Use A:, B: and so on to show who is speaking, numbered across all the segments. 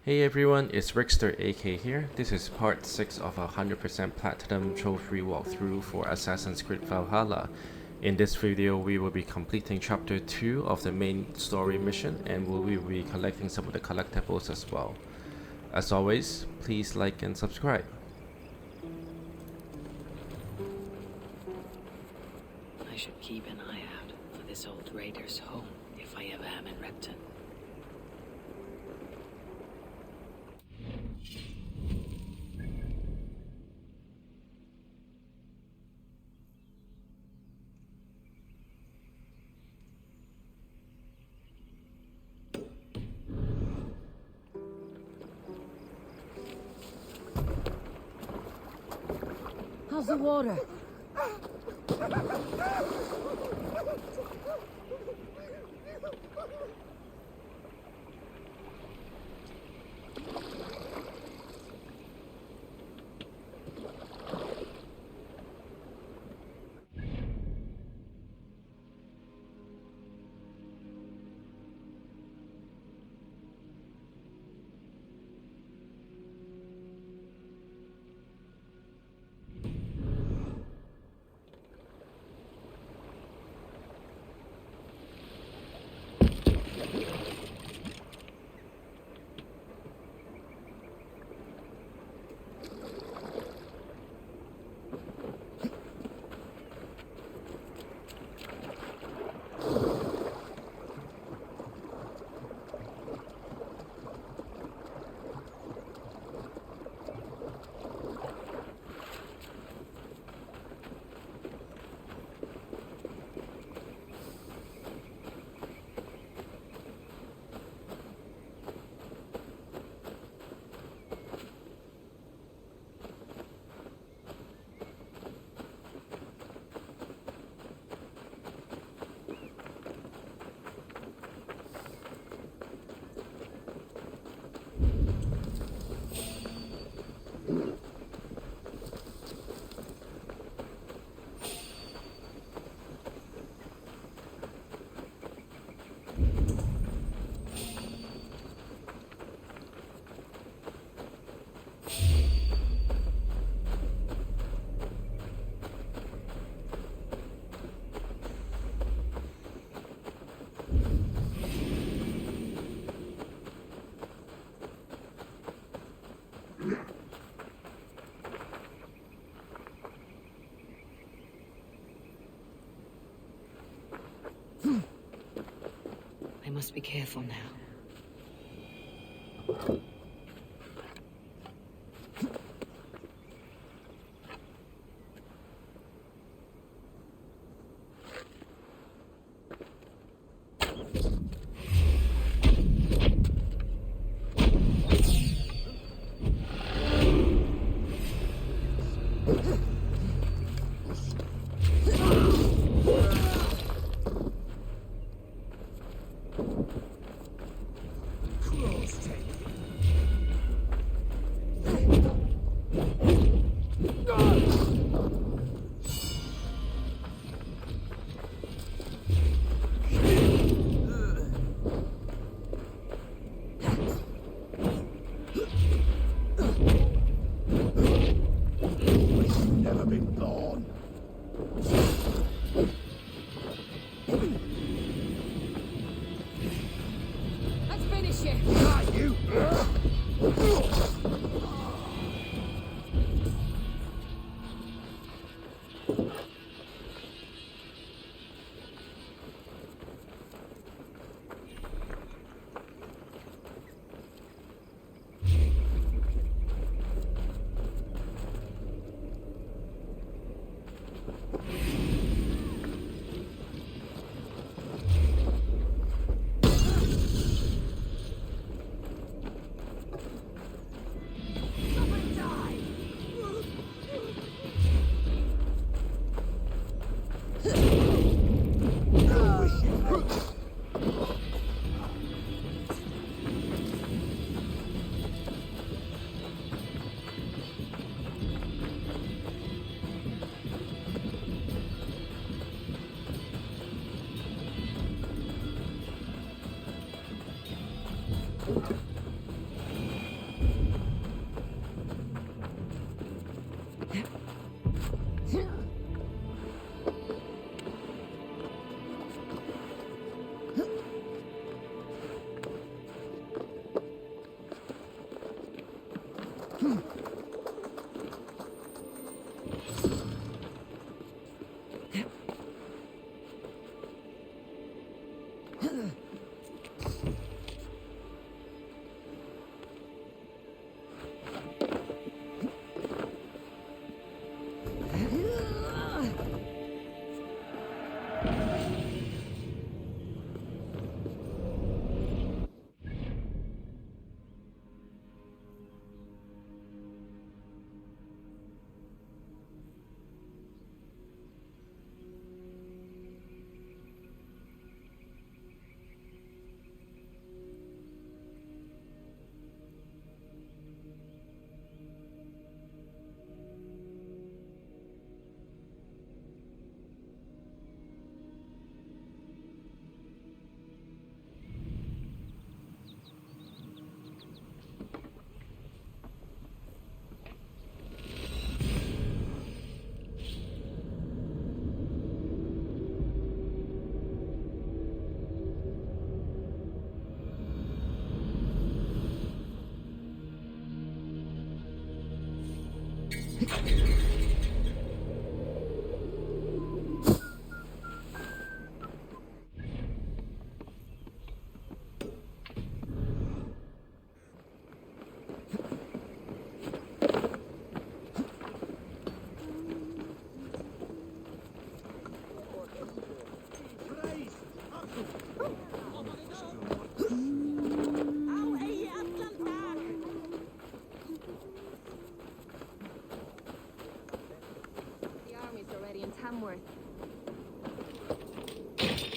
A: Hey everyone, it's Rickster AK here. This is part 6 of a 100% Platinum Trophy walkthrough for Assassin's Creed Valhalla. In this video, we will be completing chapter 2 of the main story mission, and we will be collecting some of the collectibles as well. As always, please like and subscribe.
B: I should keep an eye out for this old raider's home if I ever am in Repton.
C: How's the water?
B: I must be careful now.
D: Never been born.
C: Let's finish it!
D: Ah, you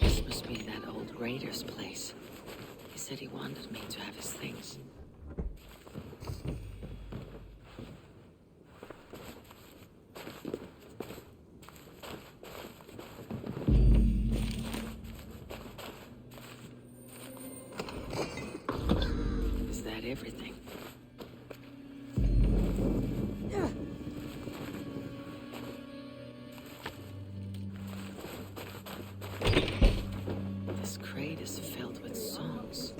B: This must be that old raider's place. He said he wanted me to have his things. Is that everything? This crate is filled with songs.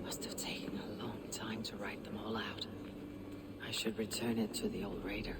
B: Must have taken a long time to write them all out. I should return it to the old raider.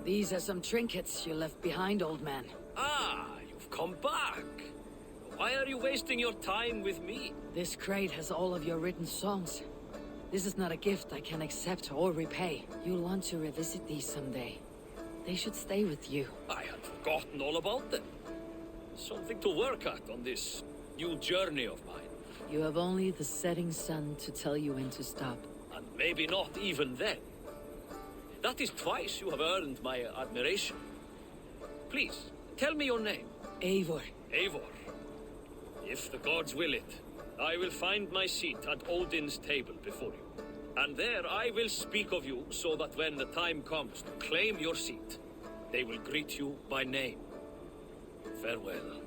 B: These are some trinkets you left behind, old man.
C: Ah, you've come back. Why are you wasting your time with me?
B: This crate has all of your written songs. This is not a gift I can accept or repay. You'll want to revisit these someday. They should stay with you.
C: I had forgotten all about them. Something to work at on this new journey of mine.
B: You have only the setting sun to tell you when to stop.
C: And maybe not even then. That is twice you have earned my admiration. Please, tell me your name.
B: Eivor.
C: Eivor. If the gods will it, I will find my seat at Odin's table before you. And there I will speak of you so that when the time comes to claim your seat, they will greet you by name. Farewell.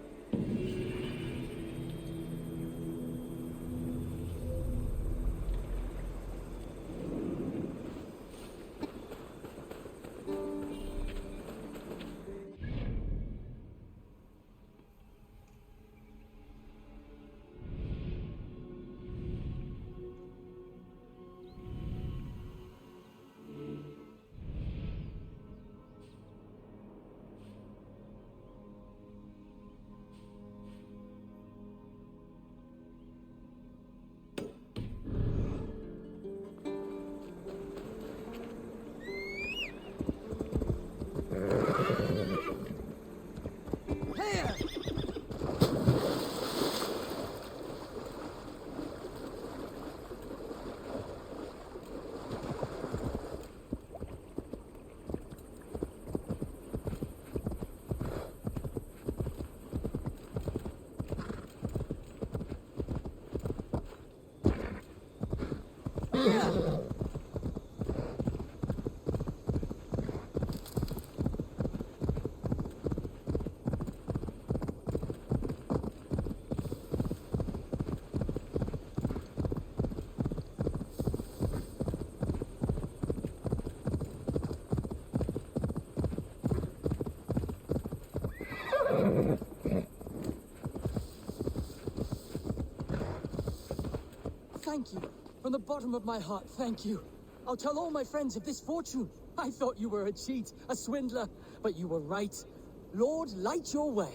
D: Thank you. From the bottom of my heart, thank you. I'll tell all my friends of this fortune. I thought you were a cheat, a swindler, but you were right. Lord, light your way.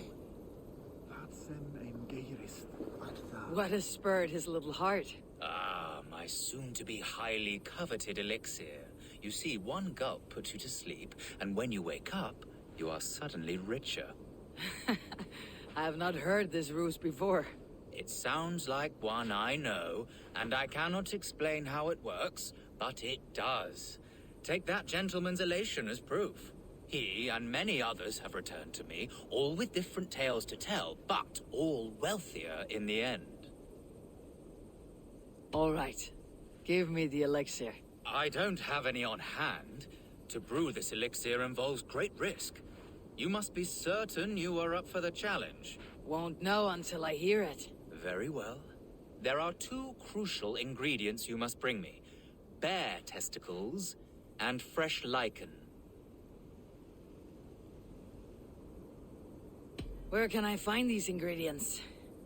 B: What has spurred his little heart?
E: Ah, my soon-to-be highly coveted elixir. You see, one gulp puts you to sleep, and when you wake up, you are suddenly richer.
B: I have not heard this ruse before.
E: It sounds like one I know, and I cannot explain how it works, but it does. Take that gentleman's elation as proof. He and many others have returned to me, all with different tales to tell, but all wealthier in the end.
B: All right. Give me the elixir.
E: I don't have any on hand. To brew this elixir involves great risk. You must be certain you are up for the challenge.
B: Won't know until I hear it.
E: Very well. There are two crucial ingredients you must bring me. Bear testicles and fresh lichen.
B: Where can I find these ingredients?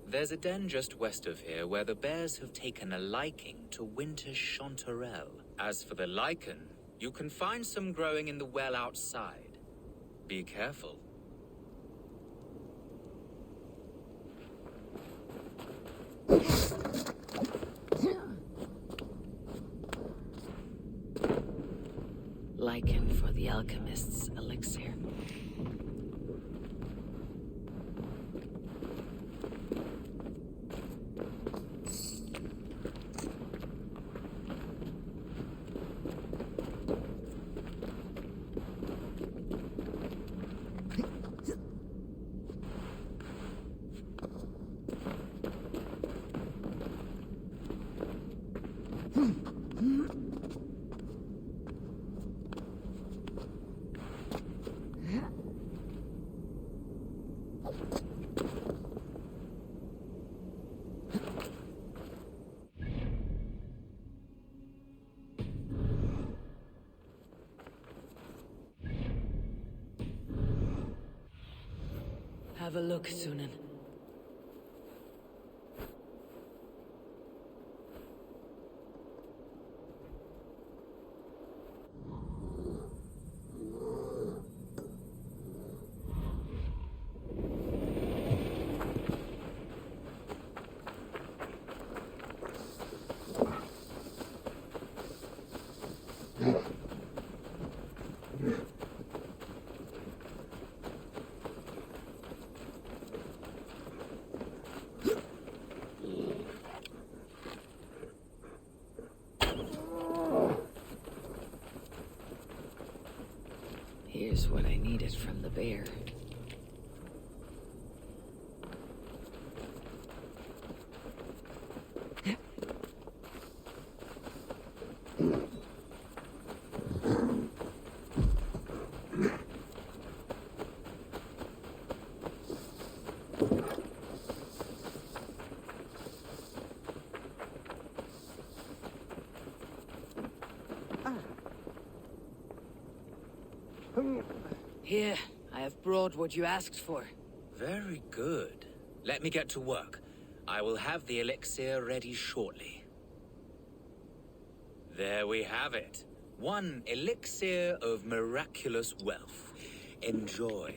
E: There's a den just west of here where the bears have taken a liking to winter chanterelle. As for the lichen, you can find some growing in the well outside. Be careful.
B: Lichen for the alchemist's elixir. Have a look, Sunan. is what I needed from the bear. Here, I have brought what you asked for.
E: Very good. Let me get to work. I will have the elixir ready shortly. There we have it. One elixir of miraculous wealth. Enjoy.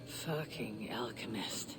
B: Fucking alchemist.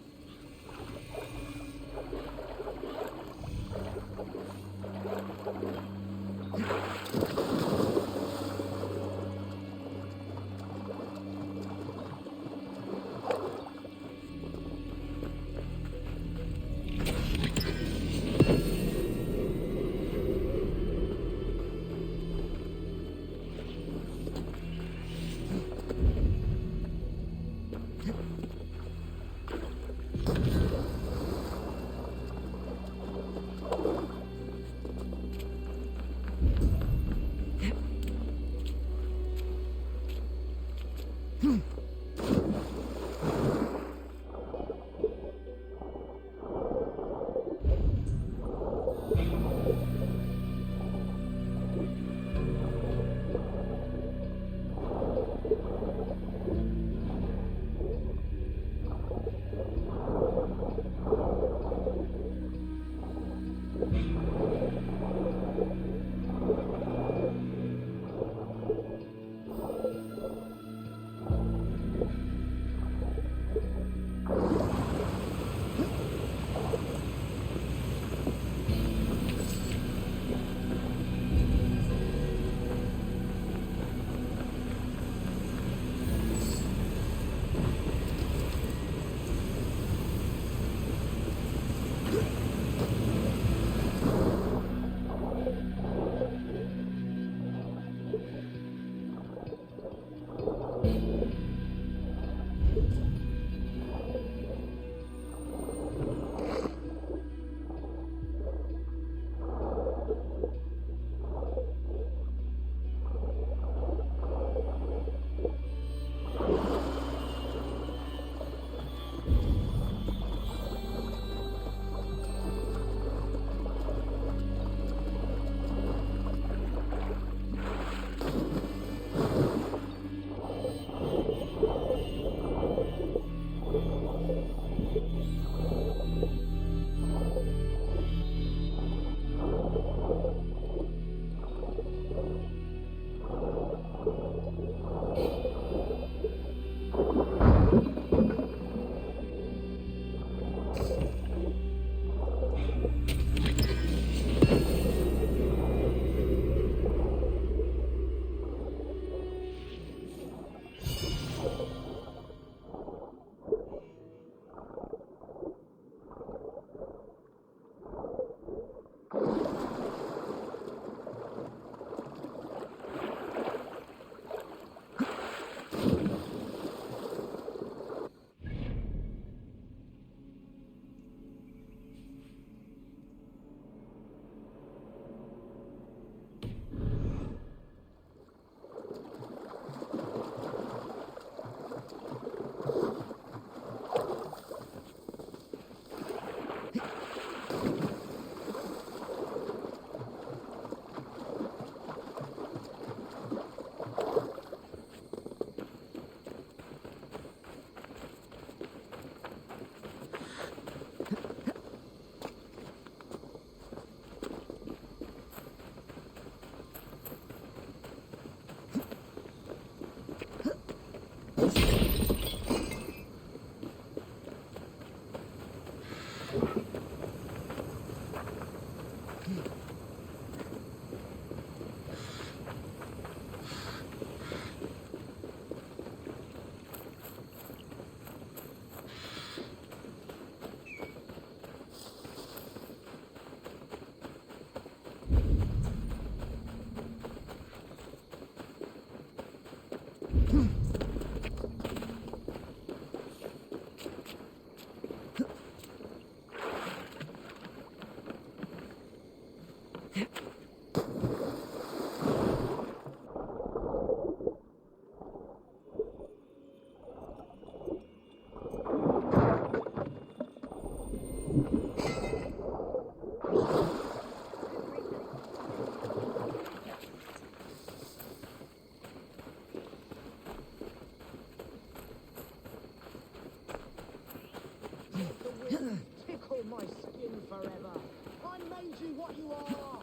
F: Tickle my skin forever. I made you what you are.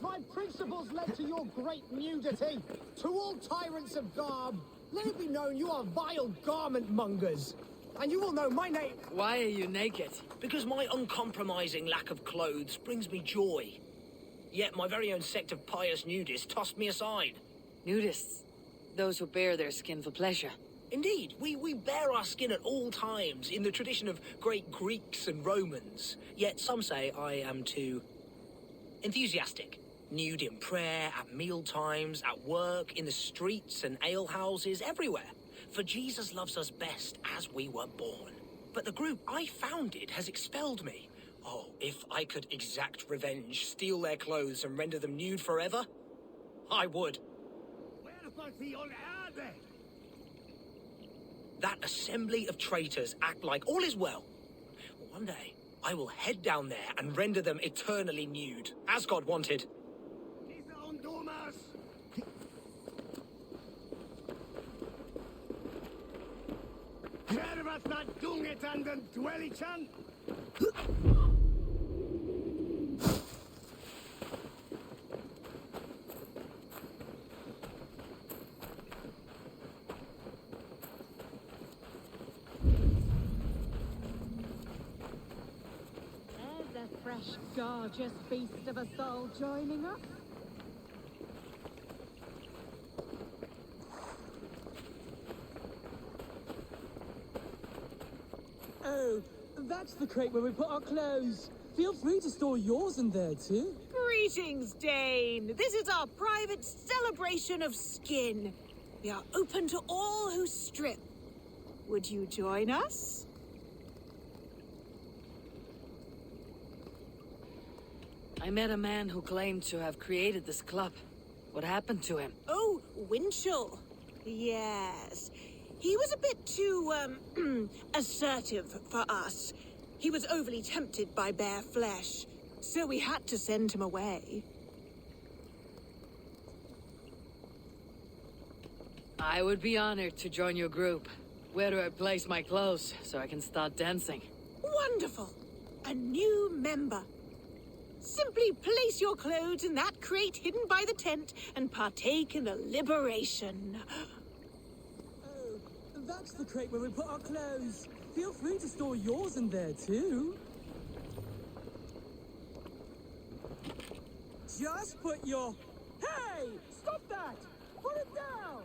F: My principles led to your great nudity. To all tyrants of garb, let it be known you are vile garment mongers. And you will know my name.
B: Why are you naked?
G: Because my uncompromising lack of clothes brings me joy. Yet my very own sect of pious nudists tossed me aside.
B: Nudists. Those who bare their skin for pleasure.
G: Indeed, we bare our skin at all times in the tradition of great Greeks and Romans. Yet some say I am too enthusiastic. Nude in prayer, at meal times, at work, in the streets and alehouses, everywhere. For Jesus loves us best as we were born. But the group I founded has expelled me. Oh, if I could exact revenge, steal their clothes and render them nude forever, I would. That assembly of traitors act like all is well. One day, I will head down there and render them eternally nude, as God wanted.
H: There's a fresh, gorgeous feast of us all joining us.
D: Oh, that's the crate where we put our clothes. Feel free to store yours in there too.
I: Greetings, Dane. This is our private celebration of skin. We are open to all who strip. Would you join us?
B: I met a man who claimed to have created this club. What happened to him?
I: Oh, Winchell. Yes. He was a bit too, assertive for us. He was overly tempted by bare flesh, so we had to send him away.
B: I would be honored to join your group. Where do I place my clothes so I can start dancing?
I: Wonderful! A new member. Simply place your clothes in that crate hidden by the tent and partake in the liberation.
D: Oh, that's the crate where we put our clothes. Feel free to store yours in there too. Just put your... Hey! Stop that! Put it down!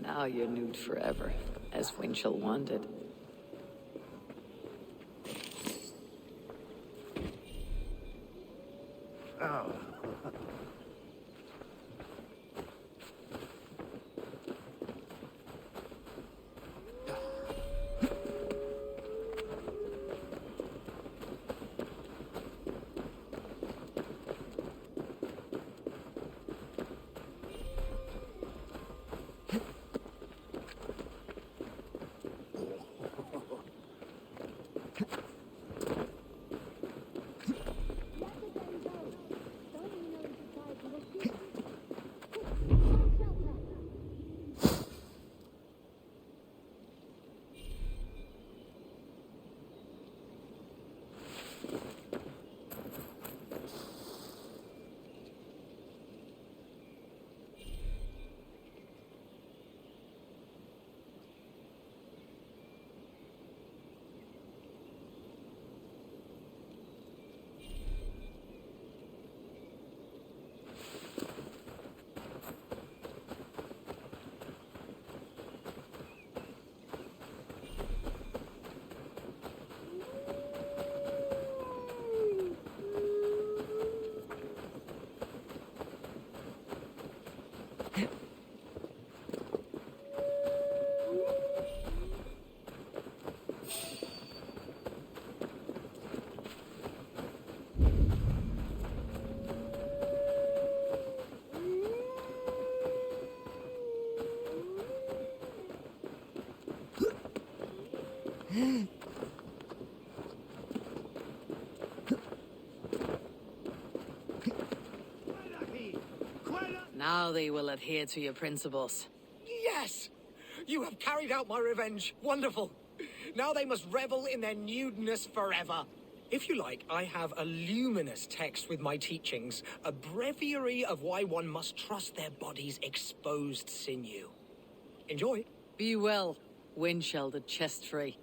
B: Now you're nude forever, as Winchell wanted. Now they will adhere to your principles.
G: Yes! You have carried out my revenge. Wonderful. Now they must revel in their nudeness forever. If you like, I have a luminous text with my teachings, a breviary of why one must trust their body's exposed sinew. Enjoy.
B: Be well, Winchell the chest free.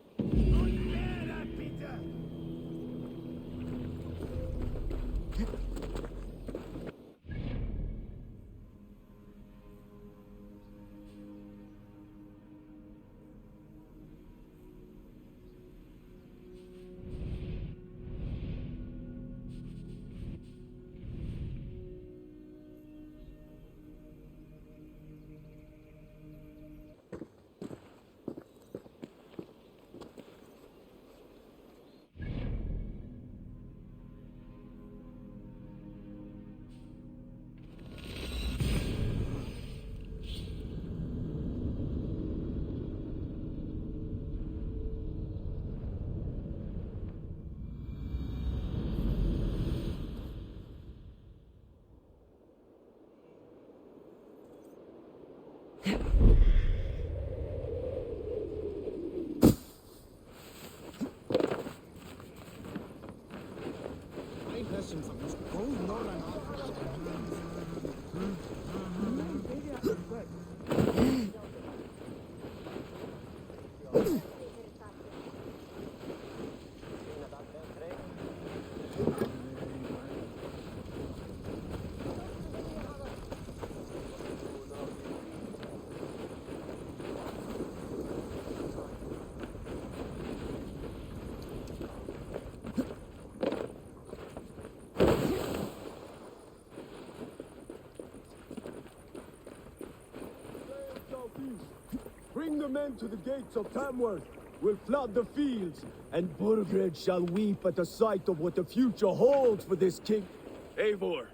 J: Bring the men to the gates of Tamworth. We'll flood the fields, and Burgred shall weep at the sight of what the future holds for this king. Eivor,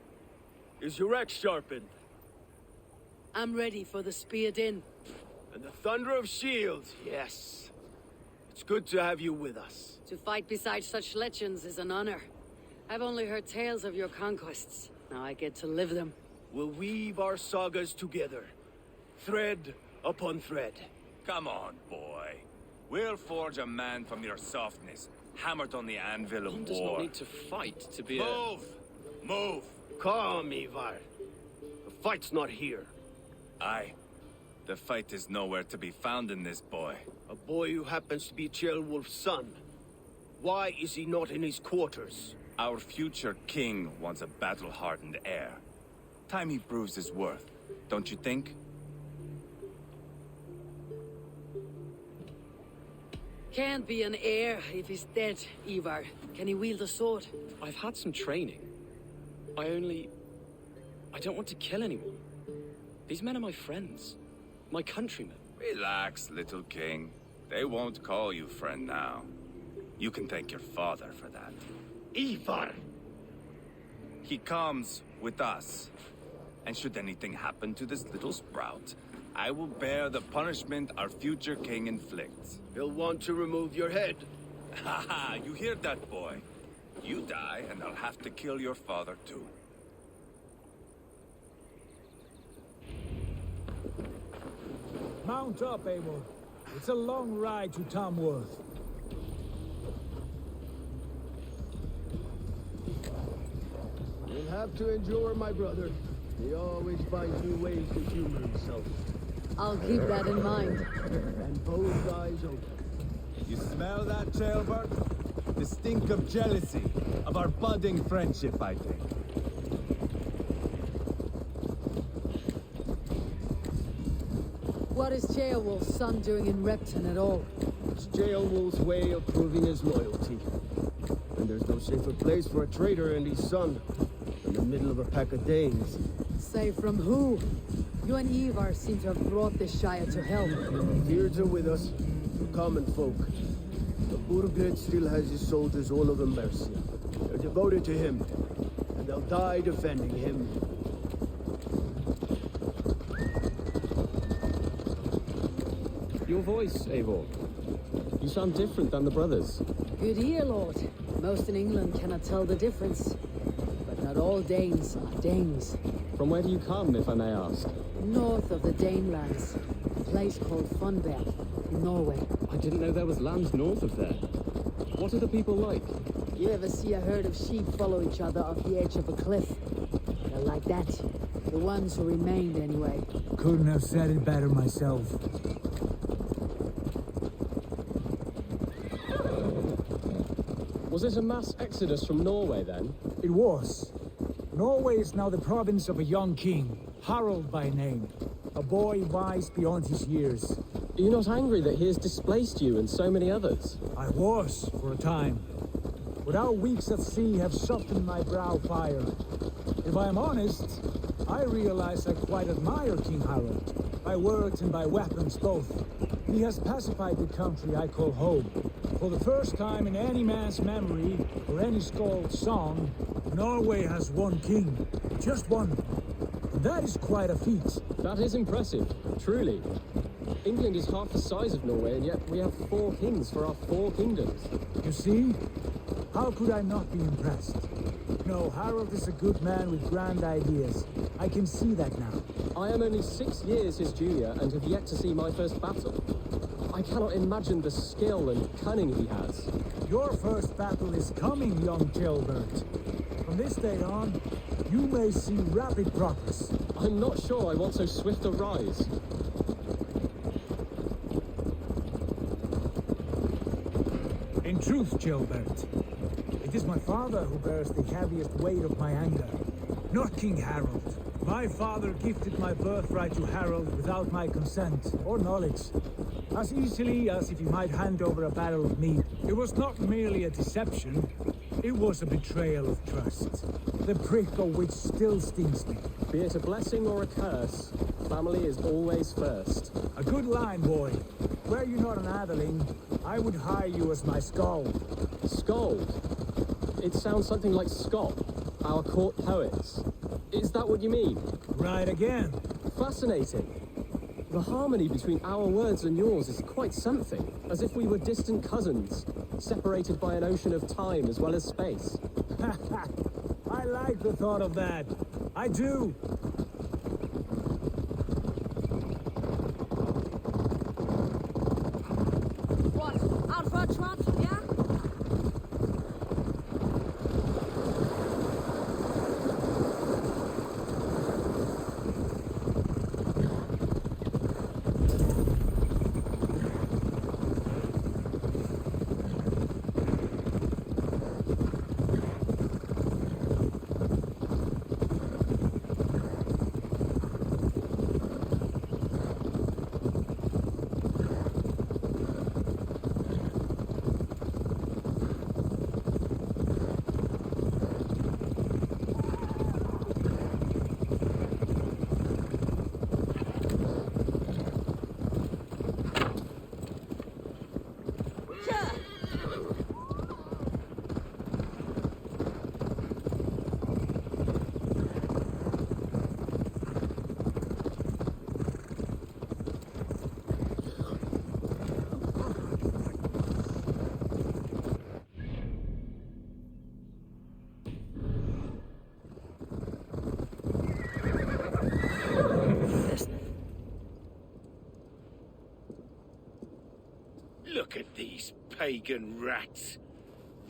J: is your axe sharpened?
B: I'm ready for the spear din.
J: And the thunder of shields, yes. It's good to have you with us.
B: To fight beside such legends is an honor. I've only heard tales of your conquests. Now I get to live them.
J: We'll weave our sagas together, thread upon thread.
K: Come on, boy. We'll forge a man from your softness, hammered on the anvil of
C: One does not
K: war.
C: need to fight to be
K: Move! Move!
J: Calm, Ivar. The fight's not here.
K: Aye. The fight is nowhere to be found in this boy.
J: A boy who happens to be Ceolwulf's son. Why is he not in his quarters?
K: Our future king wants a battle-hardened heir. Time he proves his worth, don't you think?
B: Can't be an heir if he's dead, Ivar. Can he wield a sword?
L: I've had some training. I don't want to kill anyone. These men are my friends. My countrymen.
K: Relax, little king. They won't call you friend now. You can thank your father for that.
J: Ivar!
K: He comes with us. And should anything happen to this little sprout, I will bear the punishment our future king inflicts.
J: He'll want to remove your head.
K: Haha, you hear that, boy? You die, and I'll have to kill your father, too.
M: Mount up, Eivor. It's a long ride to Tamworth.
J: You'll have to endure, my brother. He always finds new ways to humor himself.
B: I'll keep that in mind.
J: And both eyes open.
N: You smell that, Jailbird? The stink of jealousy, of our budding friendship, I think.
B: What is Ceolwulf's son doing in Repton at all?
J: It's Ceolwulf's way of proving his loyalty. And there's no safer place for a traitor and his son than the middle of a pack of Danes.
B: Say from who? You and Ivar seem to have brought this Shire to hell.
J: Fears are with us, the common folk. But Burgred still has his soldiers all over Mercia. They're devoted to him, and they'll die defending him.
L: Your voice, Eivor. You sound different than the brothers.
B: Good ear, Lord. Most in England cannot tell the difference. But not all Danes are Danes.
L: From where do you come, if I may ask?
B: North of the Danelands. A place called Funberg, in Norway.
L: I didn't know there was land north of there. What are the people like?
B: You ever see a herd of sheep follow each other off the edge of a cliff? They're like that. The ones who remained, anyway.
M: Couldn't have said it better myself.
L: Was it a mass exodus from Norway, then?
M: It was. Norway is now the province of a young king, Harald by name. A boy wise beyond his years.
L: Are you not angry that he has displaced you and so many others?
M: I was, for a time. But our weeks at sea have softened my brow fire. If I am honest, I realize I quite admire King Harald. By words and by weapons both. He has pacified the country I call home. For the first time in any man's memory, or any skald's song, Norway has one king. Just one. And that is quite a feat.
L: That is impressive, truly. England is half the size of Norway, and yet we have 4 kings for our 4 kingdoms.
M: You see? How could I not be impressed? No, Harald is a good man with grand ideas. I can see that now.
L: I am only 6 years his junior and have yet to see my first battle. I cannot imagine the skill and cunning he has.
M: Your first battle is coming, young Gilbert. From this day on, you may see rapid progress.
L: I'm not sure I want so swift a rise.
M: In truth, Gilbert, it is my father who bears the heaviest weight of my anger, not King Harald. My father gifted my birthright to Harald without my consent or knowledge, as easily as if he might hand over a barrel of meat. It was not merely a deception, it was a betrayal of trust, the prick of which still stings me.
L: Be it a blessing or a curse, family is always first.
M: A good line, boy. Were you not an atheling, I would hire you as my skald.
L: Skald? It sounds something like Scott, our court poets. Is that what you mean?
M: Right again.
L: Fascinating. The harmony between our words and yours is quite something, as if we were distant cousins, separated by an ocean of time as well as space.
M: I like the thought of that. I do.
H: What? Out for a trot, yeah?
O: Look at these pagan rats.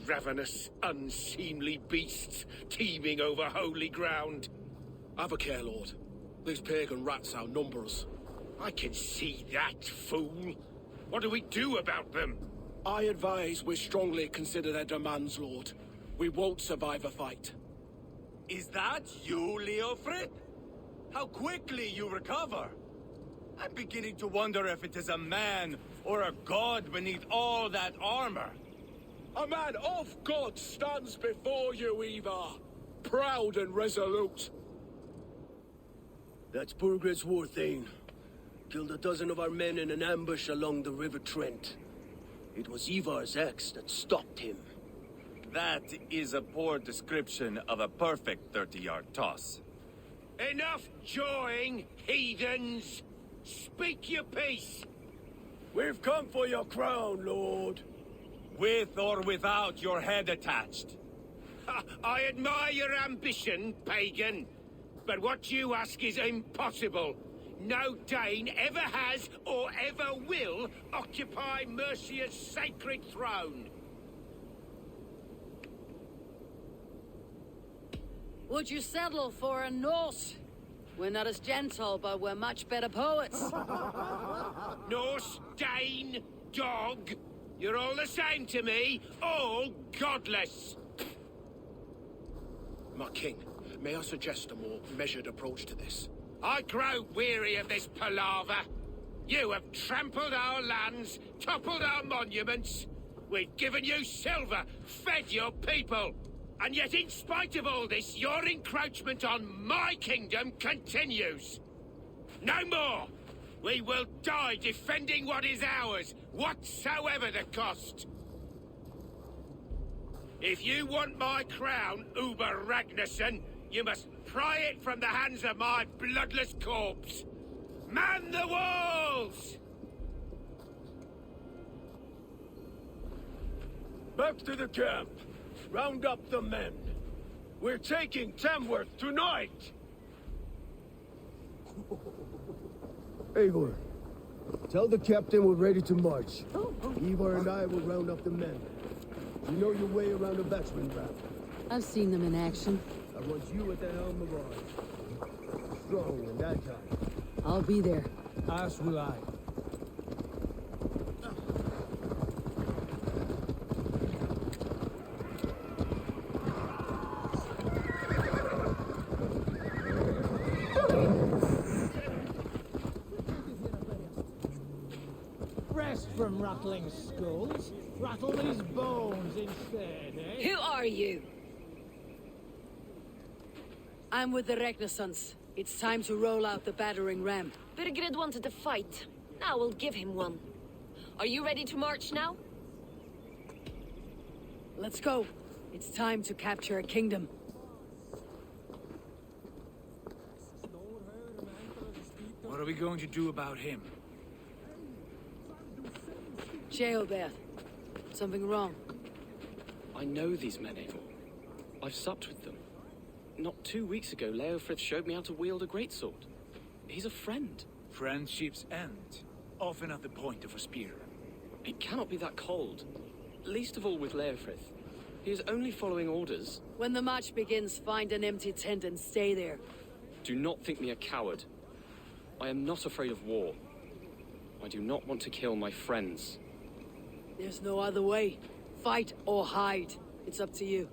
O: Ravenous, unseemly beasts teeming over holy ground.
P: Have a care, Lord. These pagan rats outnumber us.
O: I can see that, fool. What do we do about them?
P: I advise we strongly consider their demands, Lord. We won't survive a fight.
K: Is that you, Leofrid? How quickly you recover! I'm beginning to wonder if it is a man or a god beneath all that armor.
P: A man of God stands before you, Eva. Proud and resolute.
J: That's Burgred's war thane. Killed a dozen of our men in an ambush along the River Trent. It was Ivar's axe that stopped him.
K: That is a poor description of a perfect 30-yard toss.
O: Enough jawing, heathens! Speak your piece!
J: We've come for your crown, Lord.
K: With or without your head attached.
O: I admire your ambition, pagan. But what you ask is impossible. No Dane ever has or ever will occupy Mercia's sacred throne.
B: Would you settle for a Norse? We're not as gentle, but we're much better poets.
O: Norse, Dane, dog. You're all the same to me. All godless.
P: My king, may I suggest a more measured approach to this?
O: I grow weary of this palaver. You have trampled our lands, toppled our monuments. We've given you silver, fed your people. And yet, in spite of all this, your encroachment on my kingdom continues. No more! We will die defending what is ours, whatsoever the cost. If you want my crown, Uber Ragnarsson, you must pry it from the hands of my bloodless corpse. Man the walls!
J: Back to the camp. Round up the men. We're taking Tamworth tonight! Eivor, tell the captain we're ready to march. Ivar and I will round up the men. You know your way around a batsman raft.
B: I've seen them in action.
J: I want you at the helm of ours. Strong and agile.
B: I'll be there.
M: As will I. Rest from rattling skulls. Rattle these bones instead, eh?
B: Who are you? I'm with the Ragnarsons. It's time to roll out the battering ram.
Q: Birgred wanted to fight. Now we'll give him one. Are you ready to march now?
B: Let's go. It's time to capture a kingdom.
R: What are we going to do about him?
B: Jailbert. Something wrong.
S: I know these men, Eivor. I've supped with them. Not 2 weeks ago, Leofrith showed me how to wield a greatsword. He's a friend.
R: Friendships end, often at the point of a spear.
S: It cannot be that cold. Least of all with Leofrith. He is only following orders.
B: When the march begins, find an empty tent and stay there.
S: Do not think me a coward. I am not afraid of war. I do not want to kill my friends.
B: There's no other way. Fight or hide. It's up to you.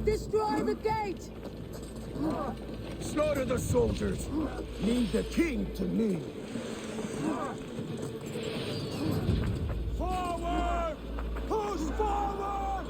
B: Destroy the gate!
J: Slaughter the soldiers! Leave the king to me!
M: Forward! Push forward!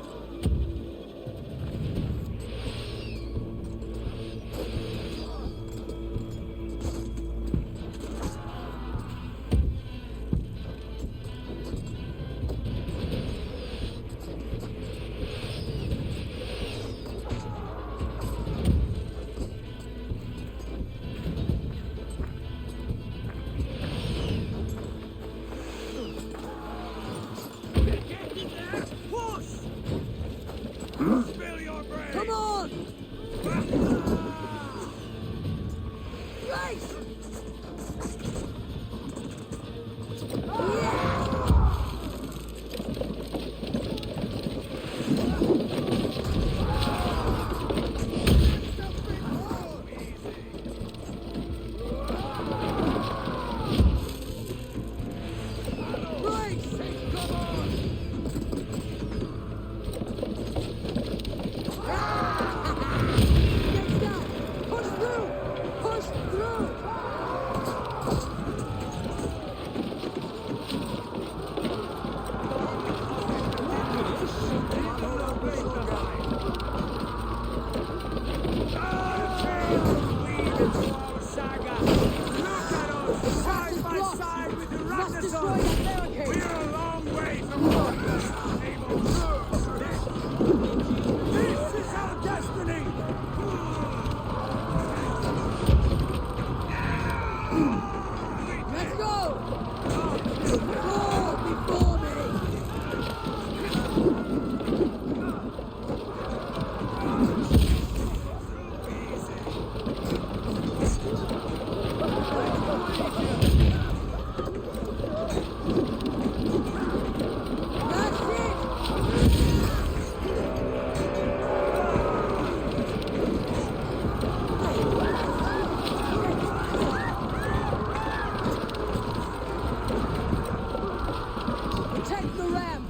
P: is our destiny!
D: Let's go! Roar before me! Protect the ramp!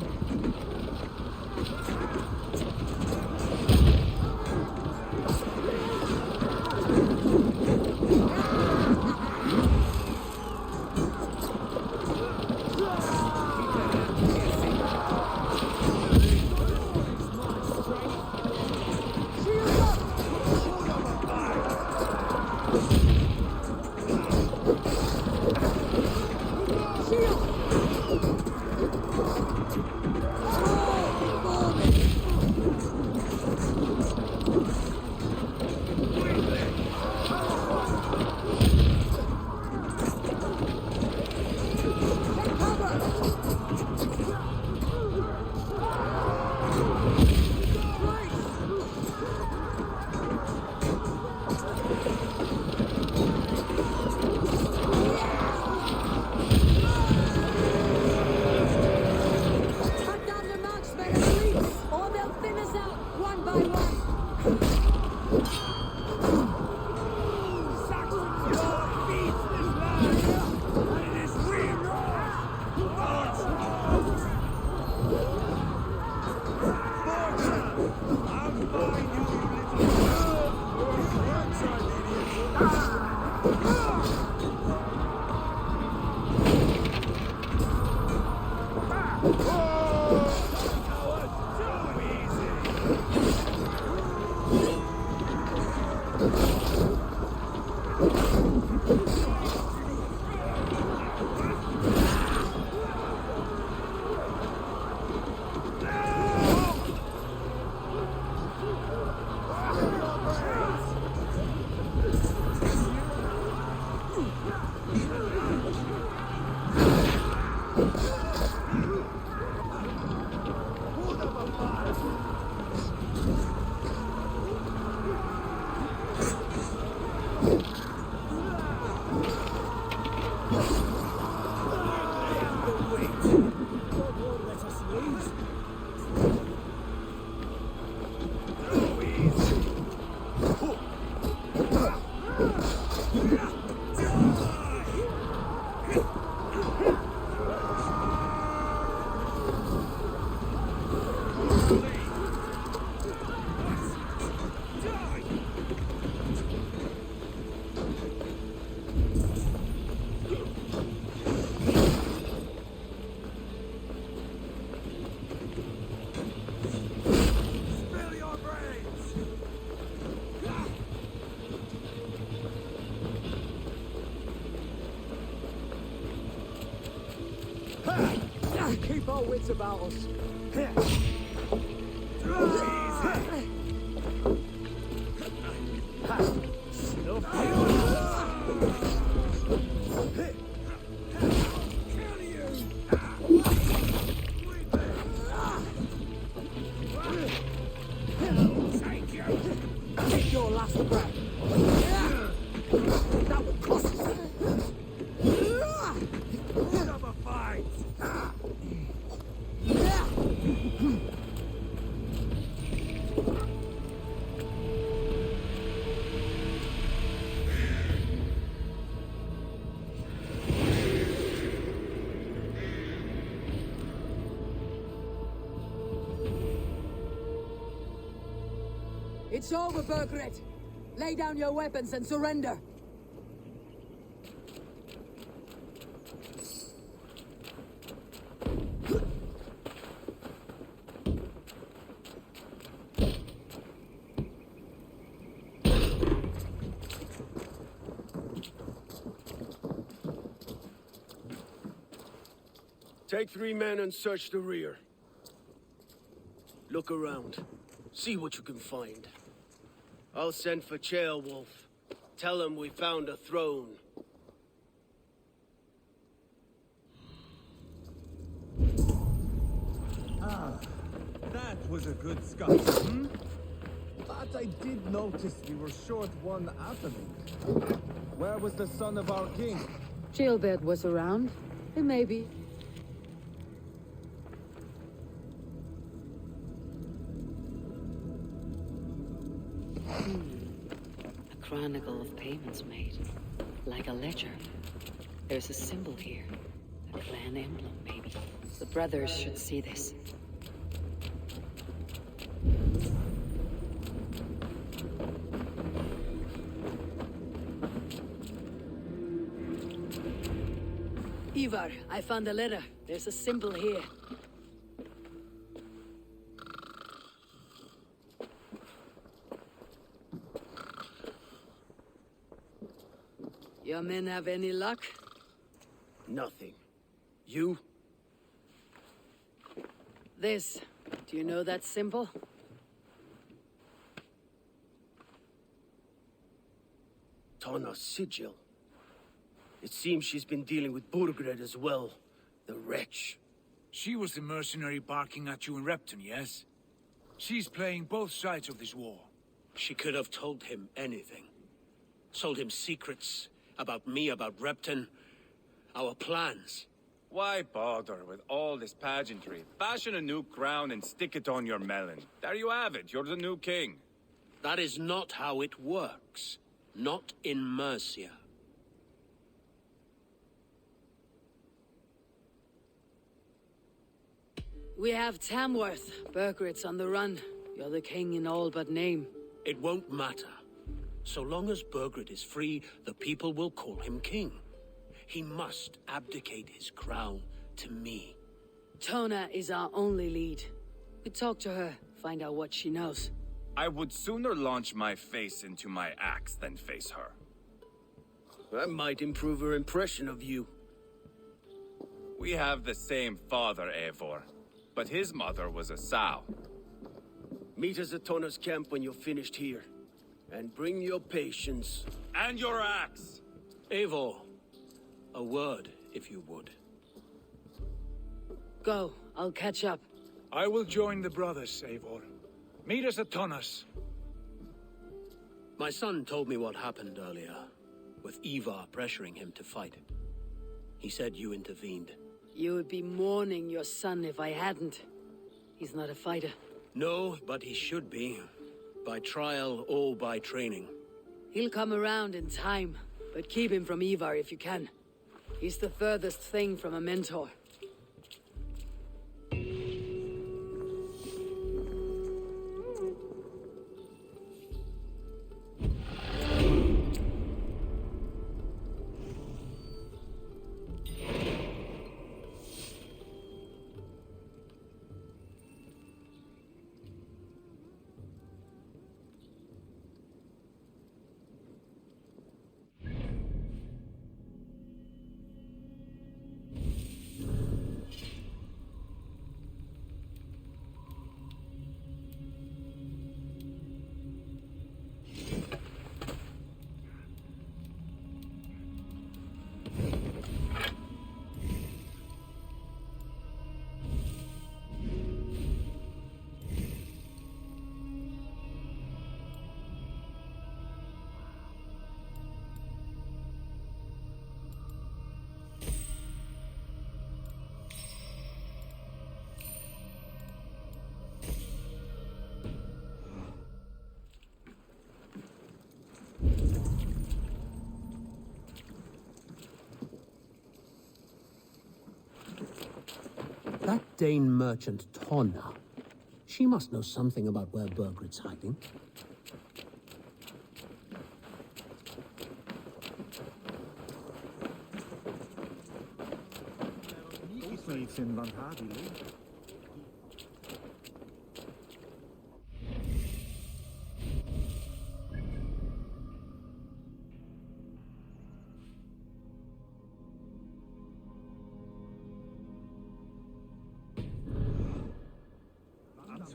D: Cut down the marksmen and elites, or they'll thin us out one by one. Keep our wits about us. Take your last breath. That will cost us. Put up a fight. It's over, Bergret. Lay down your weapons and surrender.
J: Take 3 men and search the rear. Look around. See what you can find. I'll send for Chaelwolf. Tell him we found a throne.
N: Ah, that was a good scuff, hmm? But I did notice we were short one athelink. Where was the son of our king?
B: Gilbert was around. Maybe. A chronicle of payments made. Like a ledger. There's a symbol here. A clan emblem, maybe. The brothers should see this. Ivar, I found a letter. There's a symbol here. Your men have any luck?
J: Nothing. You?
B: This. Do you know that symbol?
J: Tana's sigil. It seems she's been dealing with Burgred as well. The wretch.
R: She was the mercenary barking at you in Repton, yes? She's playing both sides of this war.
C: She could have told him anything. Told him secrets about me, about Repton, our plans.
K: Why bother with all this pageantry? Fashion a new crown and stick it on your melon. There you have it, you're the new king.
C: That is not how it works. Not in Mercia.
B: We have Tamworth. Burgred's on the run. You're the king in all but name.
C: It won't matter. So long as Burgred is free, the people will call him king. He must abdicate his crown to me.
B: Tona is our only lead. We talk to her, find out what she knows.
K: I would sooner launch my face into my axe than face her.
J: That might improve her impression of you.
K: We have the same father, Eivor. But his mother was a sow.
J: Meet us at Tona's camp when you're finished here. And bring your patience.
K: And your axe!
C: Eivor, a word, if you would.
B: Go, I'll catch up.
R: I will join the brothers, Eivor. Meet us at Tonas.
C: My son told me what happened earlier, with Ivar pressuring him to fight. He said you intervened.
B: You would be mourning your son if I hadn't. He's not a fighter.
C: No, but he should be. By trial or by training.
B: He'll come around in time, but keep him from Ivar if you can. He's the furthest thing from a mentor.
G: That Dane merchant, Tonna. She must know something about where Burgred's hiding.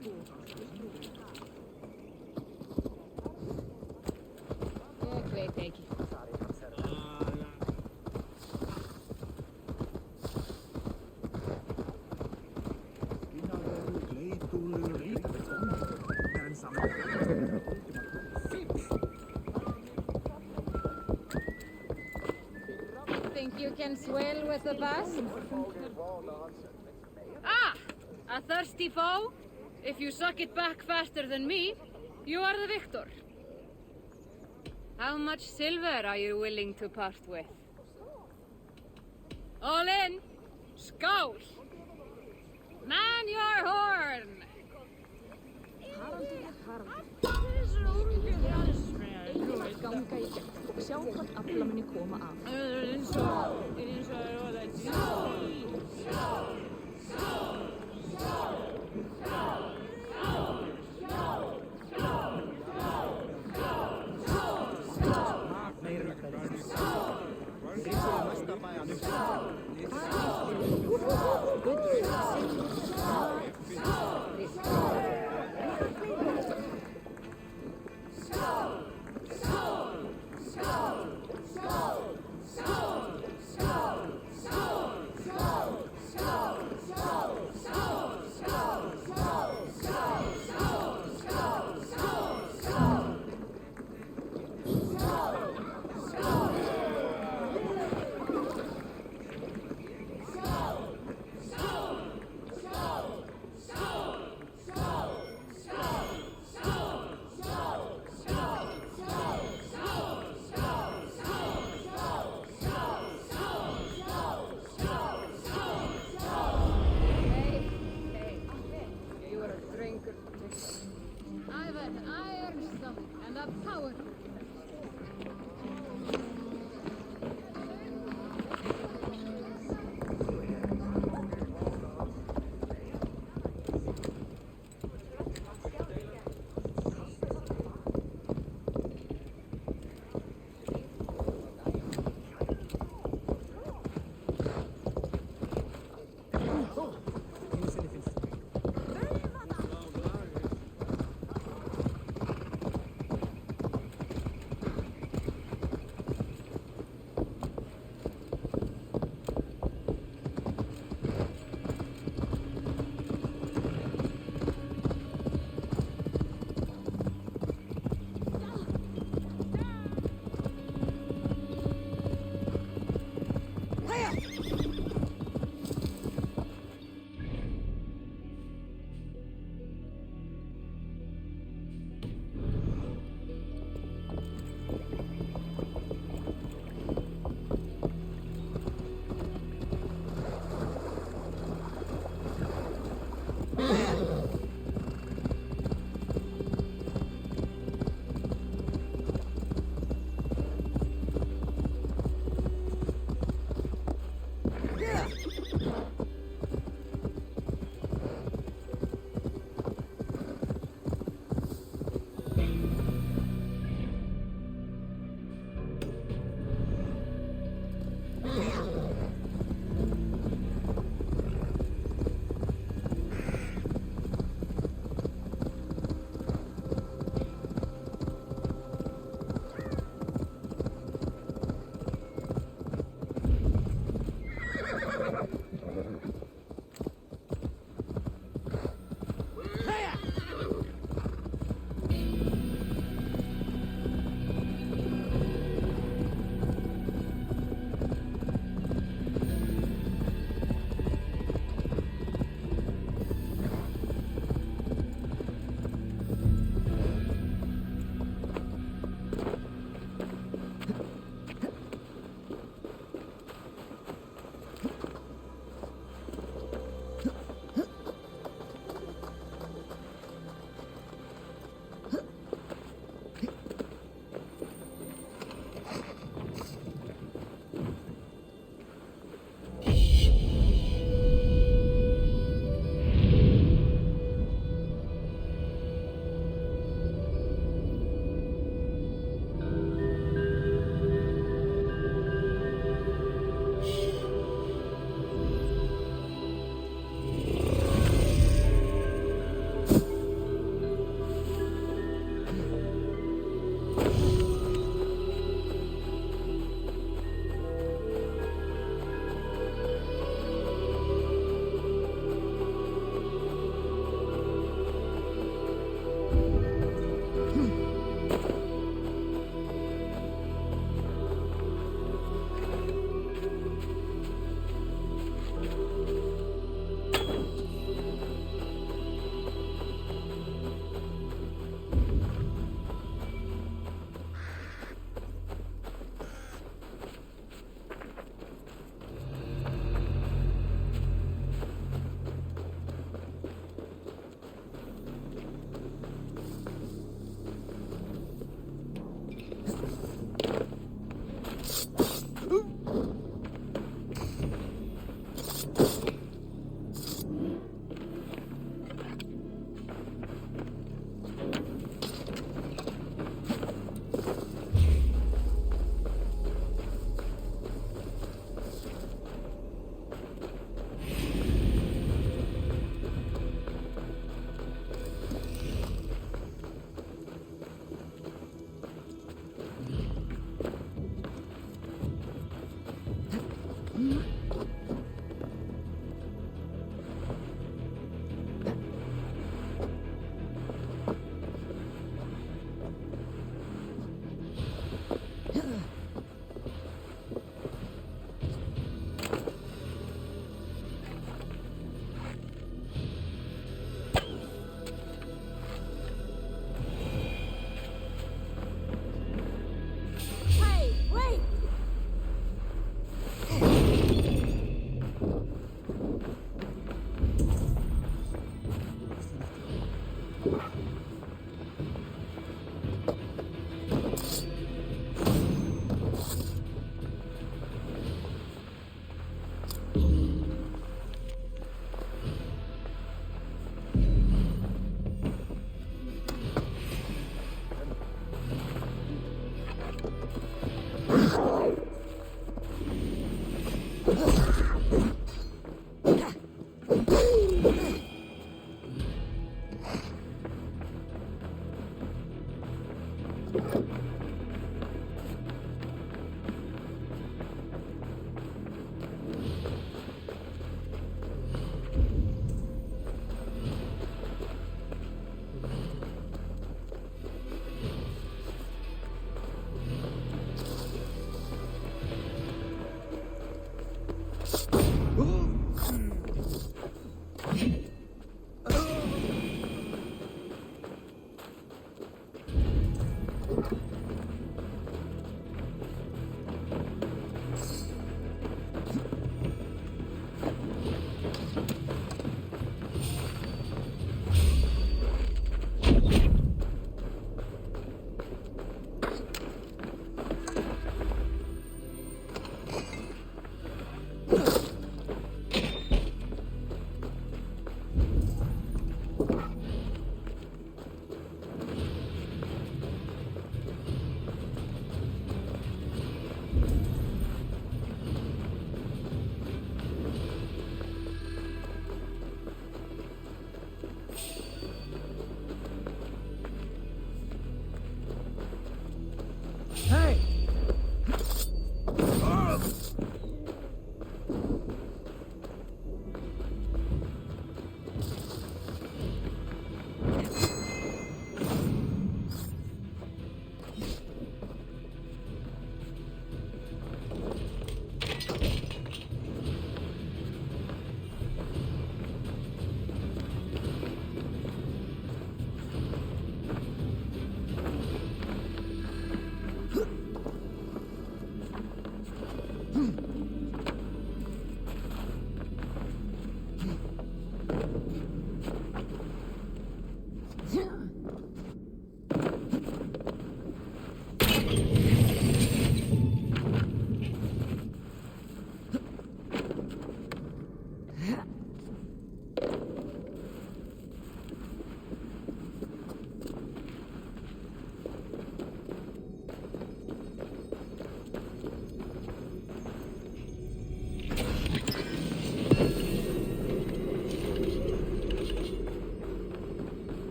H: Think you can swell with the best?
T: Ah! A thirsty foe? If you suck it back faster than me, you are the victor. How much silver are you willing to part with? All in! Skål! Man your horn!
H: Ganga í gegn og sjá hvort afla muni koma af.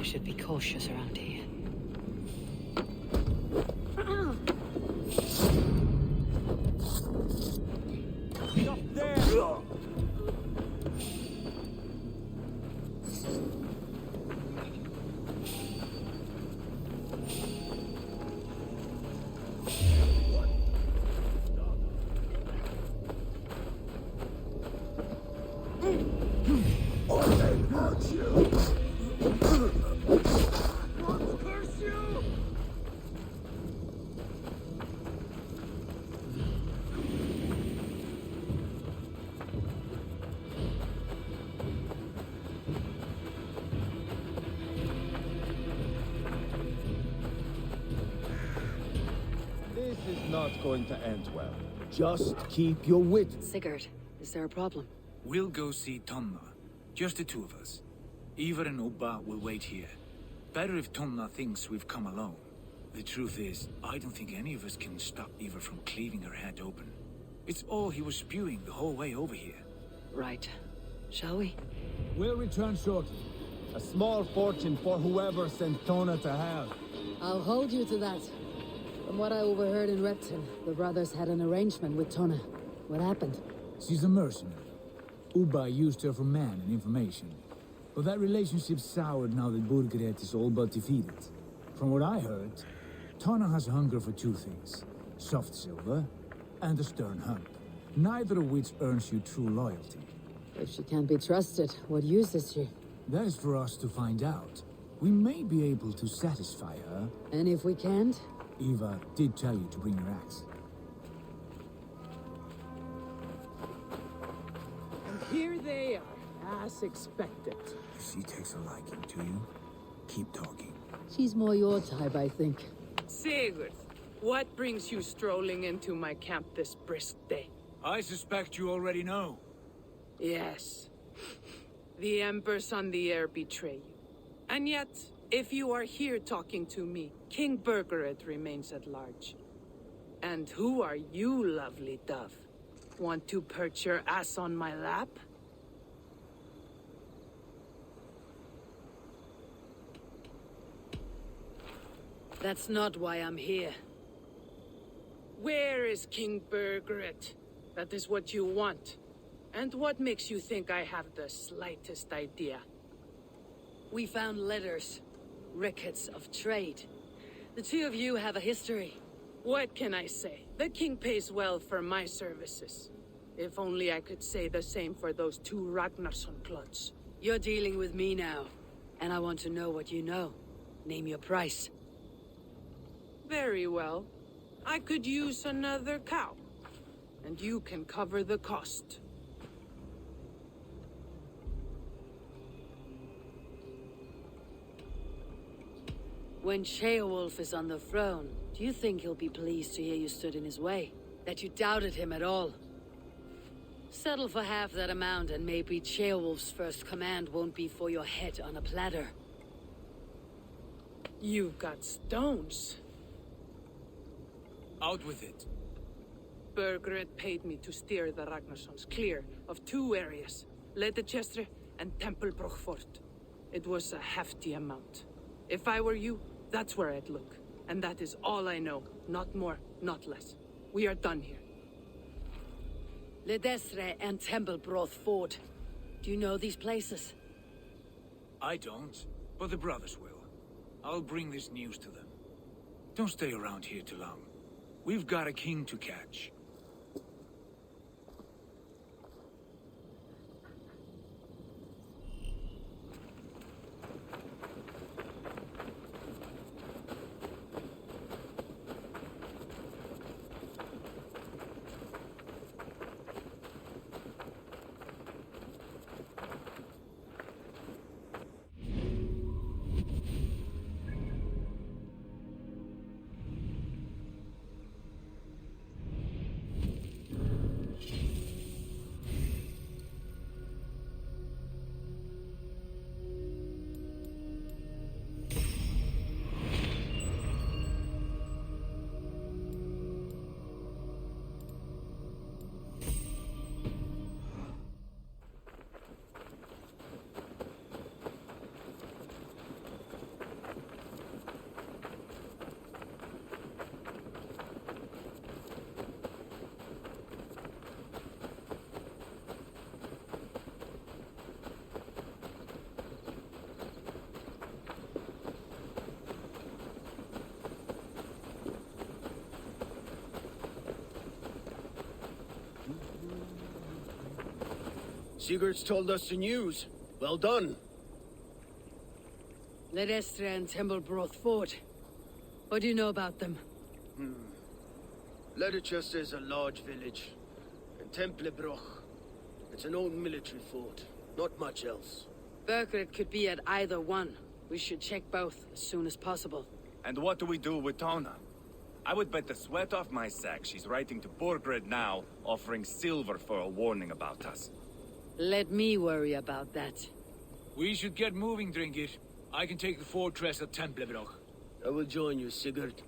B: Should be cautious around here.
J: Up there!
F: This is not going to end well. Just keep your wit.
B: Sigurd, is there a problem?
R: We'll go see Tomma. Just the two of us. Ivar and Oba will wait here. better if Tonna thinks we've come alone. The truth is, I don't think any of us can stop Eva from cleaving her head open. It's all he was spewing the whole way over here.
B: Right. Shall we?
M: We'll return shortly. A small fortune for whoever sent Tona to hell.
B: I'll hold you to that. From what I overheard in Repton, the brothers had an arrangement with Tona. What happened?
M: She's a mercenary. Uba used her for man and information. But that relationship soured now that Burgred is all but defeated. From what I heard, Tona has hunger for two things. Soft silver and a stern hump. Neither of which earns you true loyalty.
B: If she can't be trusted, what use is she?
M: That is for us to find out. We may be able to satisfy her.
B: And if we can't?
M: Eva did tell you to bring your axe.
U: And here they are, as expected.
M: If she takes a liking to you, keep talking.
B: She's more your type, I think.
U: Sigurd, what brings you strolling into my camp this brisk day?
R: I suspect you already know.
U: Yes. The Embers on the air betray you. And yet, if you are here talking to me, King Burgred remains at large. And who are you, lovely dove? Want to perch your ass on my lap?
B: That's not why I'm here.
U: Where is King Burgred? That is what you want. And what makes you think I have the slightest idea?
B: We found letters, records of trade. The two of you have a history.
U: What can I say? The king pays well for my services. If only I could say the same for those two Ragnarsson clods.
B: You're dealing with me now, and I want to know what you know. Name your price.
U: Very well. I could use another cow. And you can cover the cost.
B: When Ceolwulf is on the throne, do you think he'll be pleased to hear you stood in his way? That you doubted him at all? Settle for half that amount and maybe Ceolwulf's first command won't be for your head on a platter.
U: You've got stones.
R: Out with it.
U: Burgred paid me to steer the Ragnarssons clear of two areas, Ledechestre and Tempelbroch Fort. It was a hefty amount. If I were you, that's where I'd look. And that is all I know. Not more, not less. We are done here.
B: Ledestre and Tempelbroth Fort. Do you know these places?
R: I don't, but the brothers will. I'll bring this news to them. Don't stay around here too long. We've got a king to catch.
J: Sigurd's told us the news. Well done.
B: Ledestre and Tempelbroth Fort. What do you know about them?
J: Ledechester is a large village. And Templebroch, it's an old military fort. Not much else.
B: Burgred could be at either one. We should check both as soon as possible.
K: And what do we do with Tona? I would bet the sweat off my sack she's writing to Burgred now, offering silver for a warning about us.
B: Let me worry about that.
R: We should get moving, Drinkit. I can take the fortress of Templebroch.
J: I will join you, Sigurd.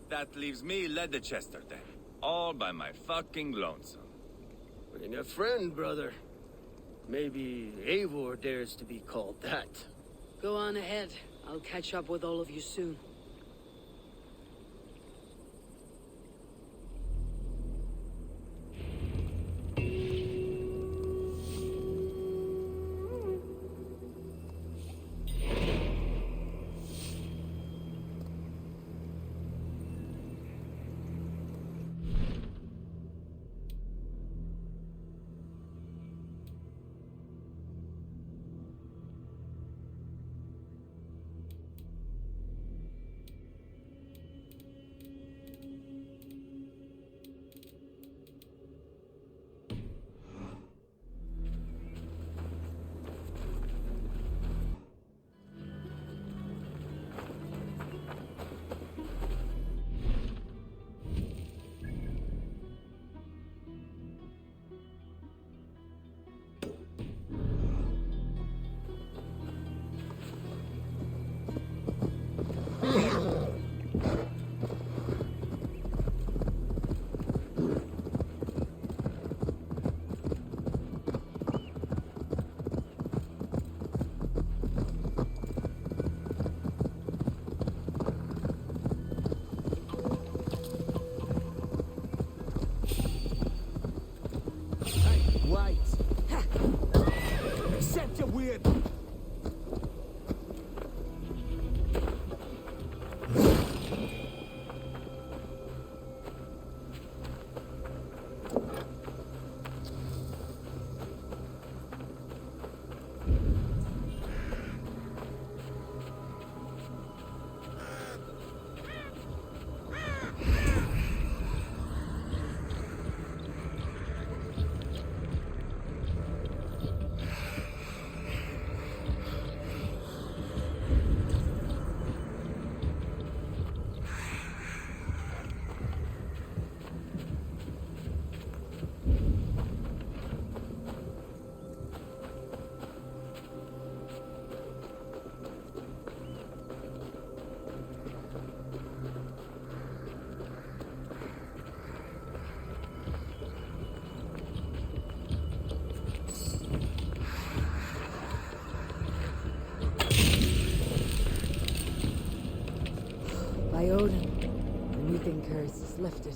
K: That leaves me Leicester then. All by my fucking lonesome.
J: Bring a friend, brother. Maybe Eivor dares to be called that.
B: Go on ahead. I'll catch up with all of you soon.
F: Wait. Accept your weird.
B: By Odin, the Meeting curse is lifted.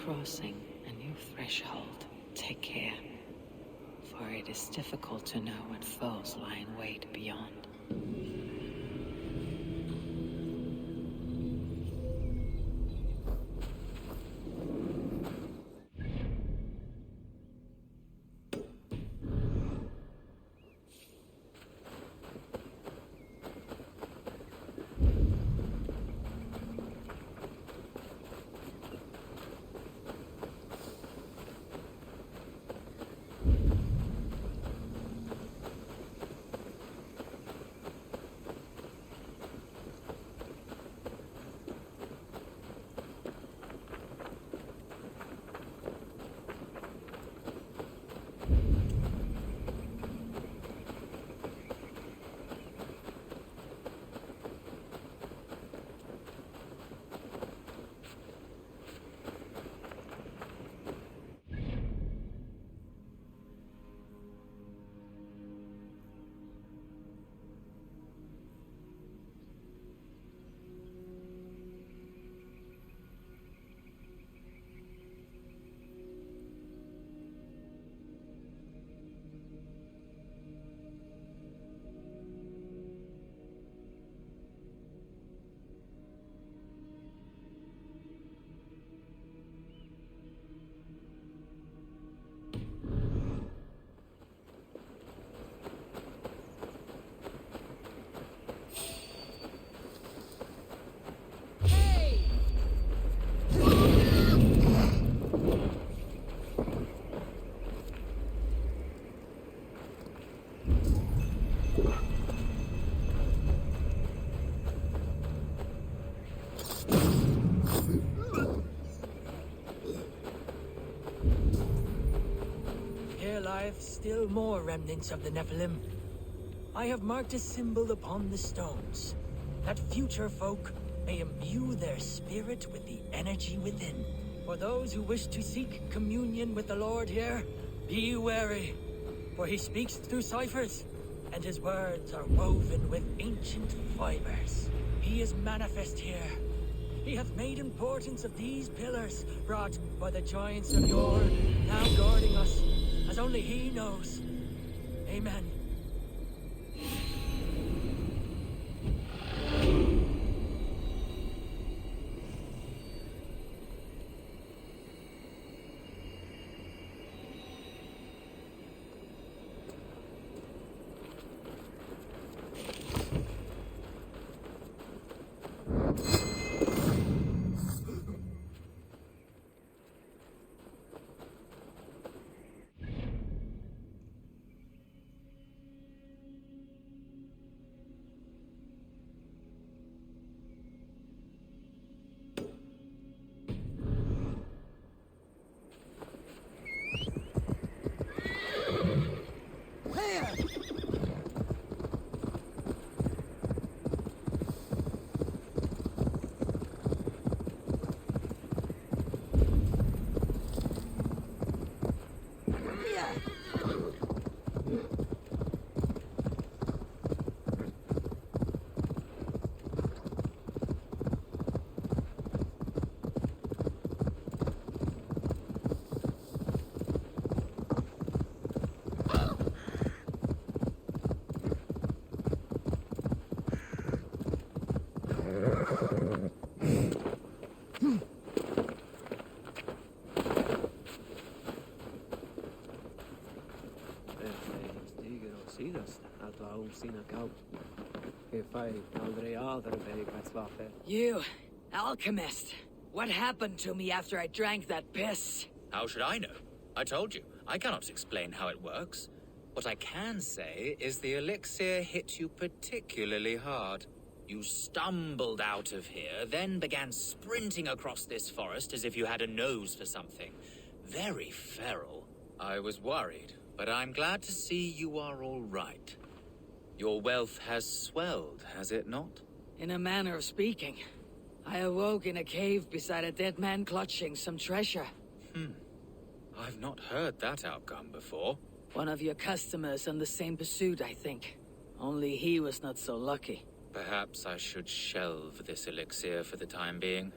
B: crossing a new threshold. Take care, for it is difficult to know what foes lie in wait beyond.
D: Here lieth still more remnants of the Nephilim. I have marked a symbol upon the stones, that future folk may imbue their spirit with the energy within. For those who wish to seek communion with the Lord here, be wary, for he speaks through ciphers, and his words are woven with ancient fibers. He is manifest here. He hath made importance of these pillars, brought by the giants of yore, now guarding us, as only he knows. Amen.
B: You, alchemist. What happened to me after I drank that piss?
E: How should I know? I told you, I cannot explain how it works. What I can say is the elixir hit you particularly hard. You stumbled out of here, then began sprinting across this forest as if you had a nose for something. Very feral. I was worried, but I'm glad to see you are all right. Your wealth has swelled, has it not?
B: In a manner of speaking. I awoke in a cave beside a dead man clutching some treasure.
E: I've not heard that outcome before.
B: One of your customers on the same pursuit, I think. Only he was not so lucky.
E: Perhaps I should shelve this elixir for the time being.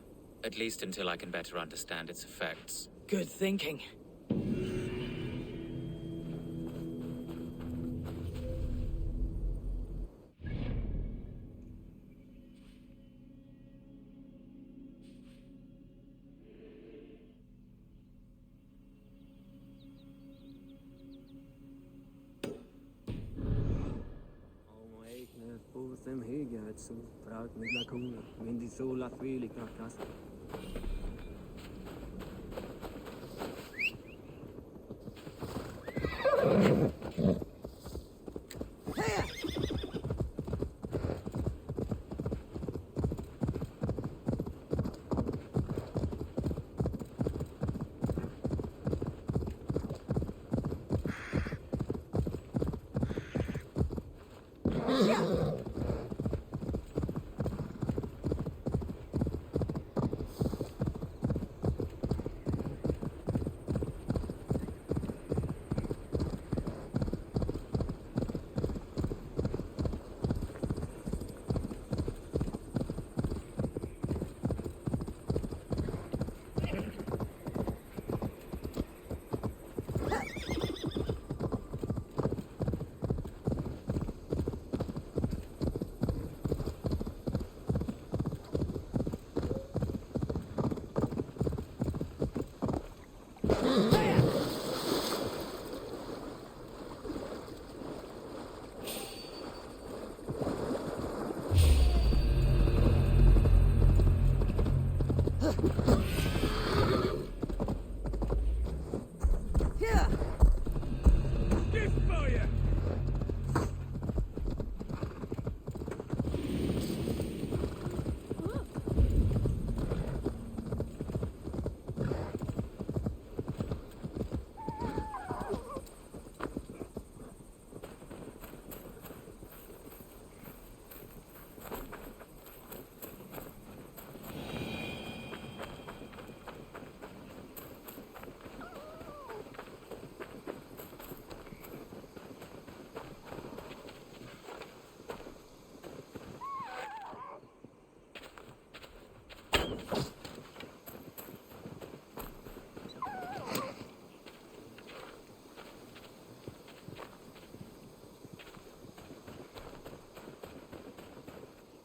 E: At least until I can better understand its effects.
U: Good thinking.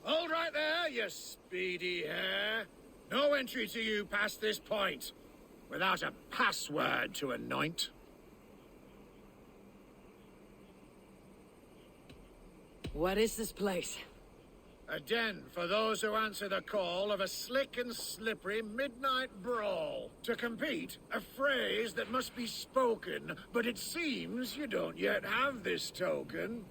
O: Hold right there, you speedy hare. No entry to you past this point, without a password to anoint.
B: What is this place?
O: A den for those who answer the call of a slick and slippery midnight brawl. To compete, a phrase that must be spoken, but it seems you don't yet have this token.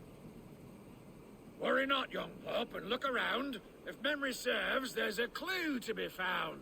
O: Worry not, young pup, and look around. If memory serves, there's a clue to be found.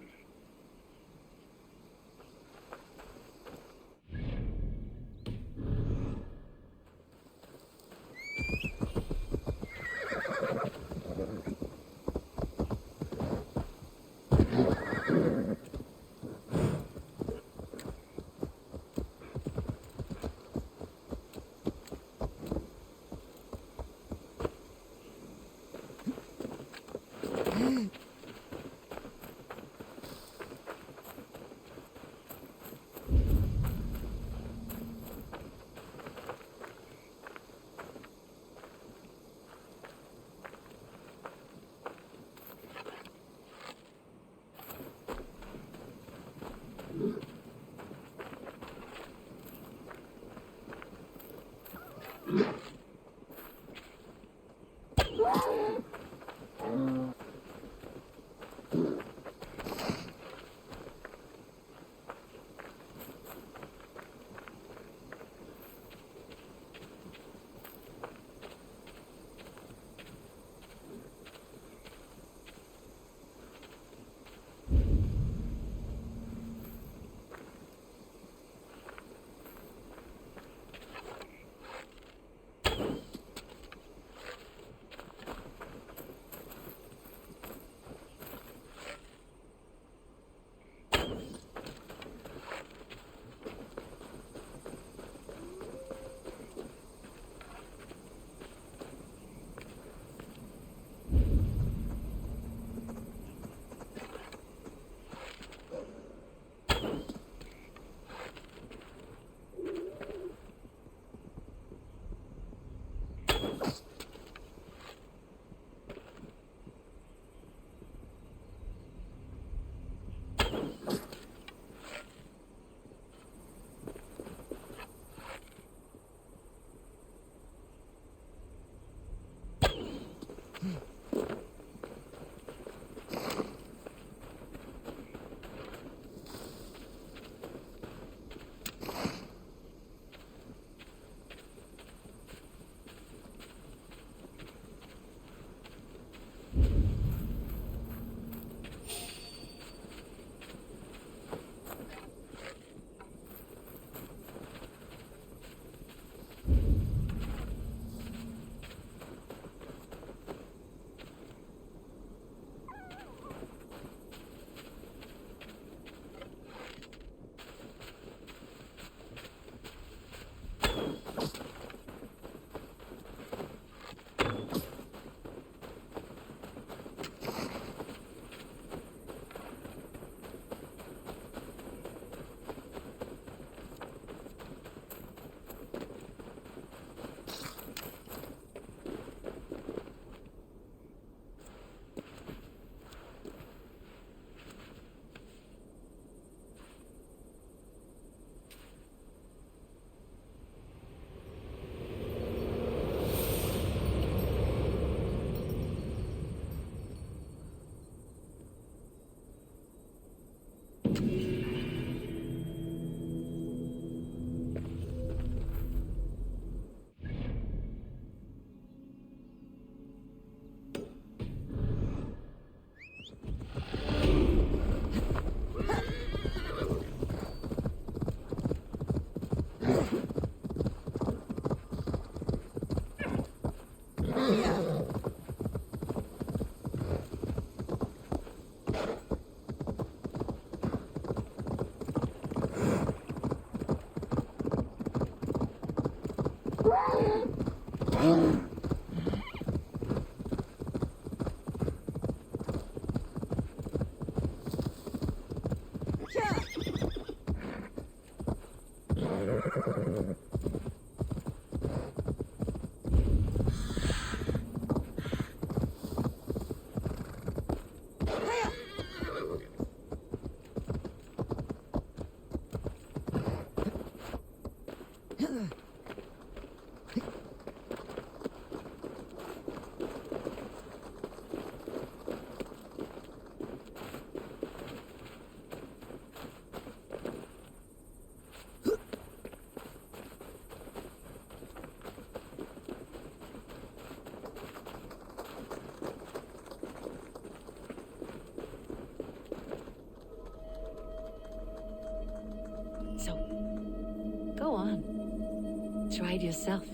B: Hide yourself.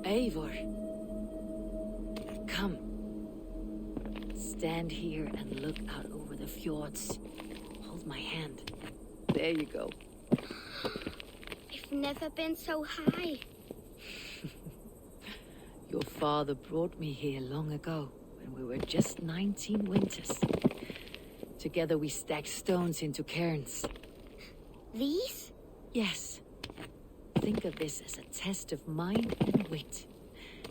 B: Eivor. Come. Stand here and look out over the fjords. Hold my hand. There you go.
A: I've never been so high.
B: Your father brought me here long ago, when we were just 19 winters. Together we stacked stones into cairns.
A: These?
B: Yes. Think of this as a test of mind and wit.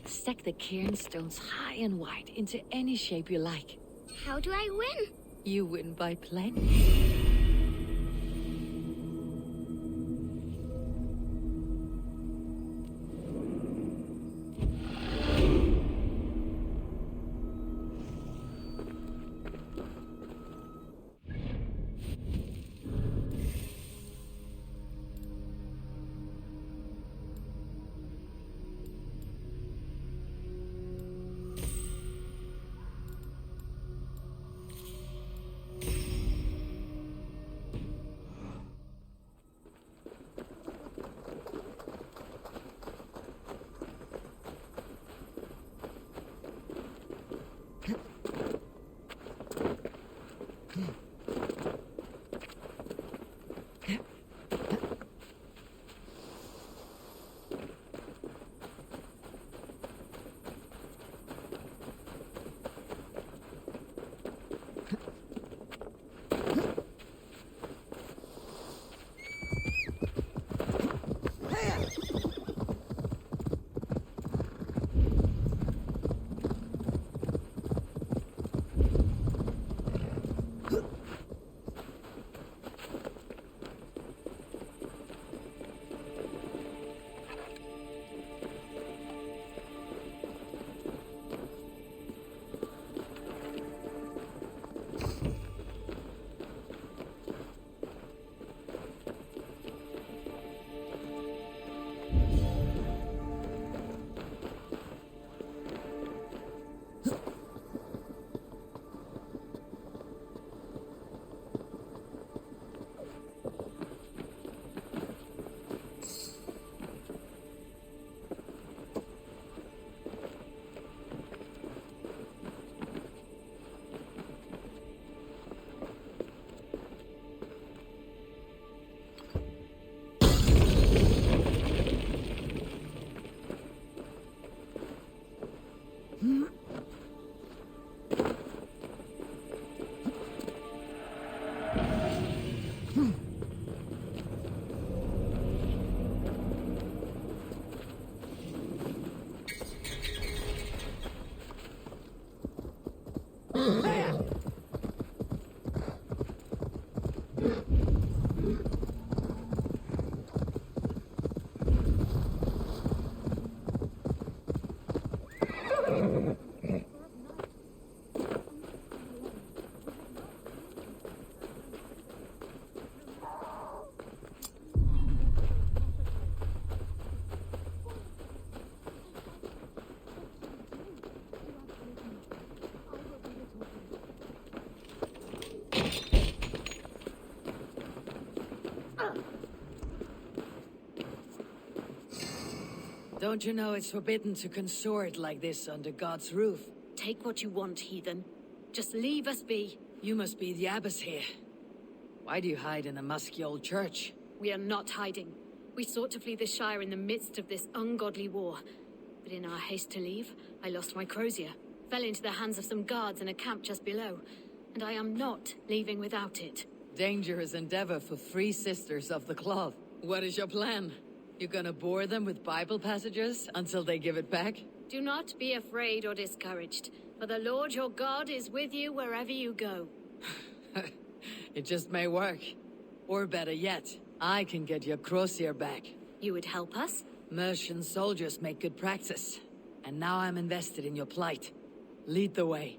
B: Stack the cairn stones high and wide into any shape you like.
A: How do I win?
B: You win by playing. Don't you know it's forbidden to consort like this under God's roof?
Q: Take what you want, heathen. Just leave us be.
B: You must be the abbess here. Why do you hide in a musky old church?
Q: We are not hiding. We sought to flee the Shire in the midst of this ungodly war. But in our haste to leave, I lost my crozier. Fell into the hands of some guards in a camp just below. And I am not leaving without it.
B: Dangerous endeavor for 3 sisters of the cloth. What is your plan? You gonna bore them with Bible passages until they give it back?
Q: Do not be afraid or discouraged, for the Lord your God is with you wherever you go.
B: It just may work. Or better yet, I can get your crozier back.
Q: You would help us?
B: Mercian soldiers make good practice. And now I'm invested in your plight. Lead the way.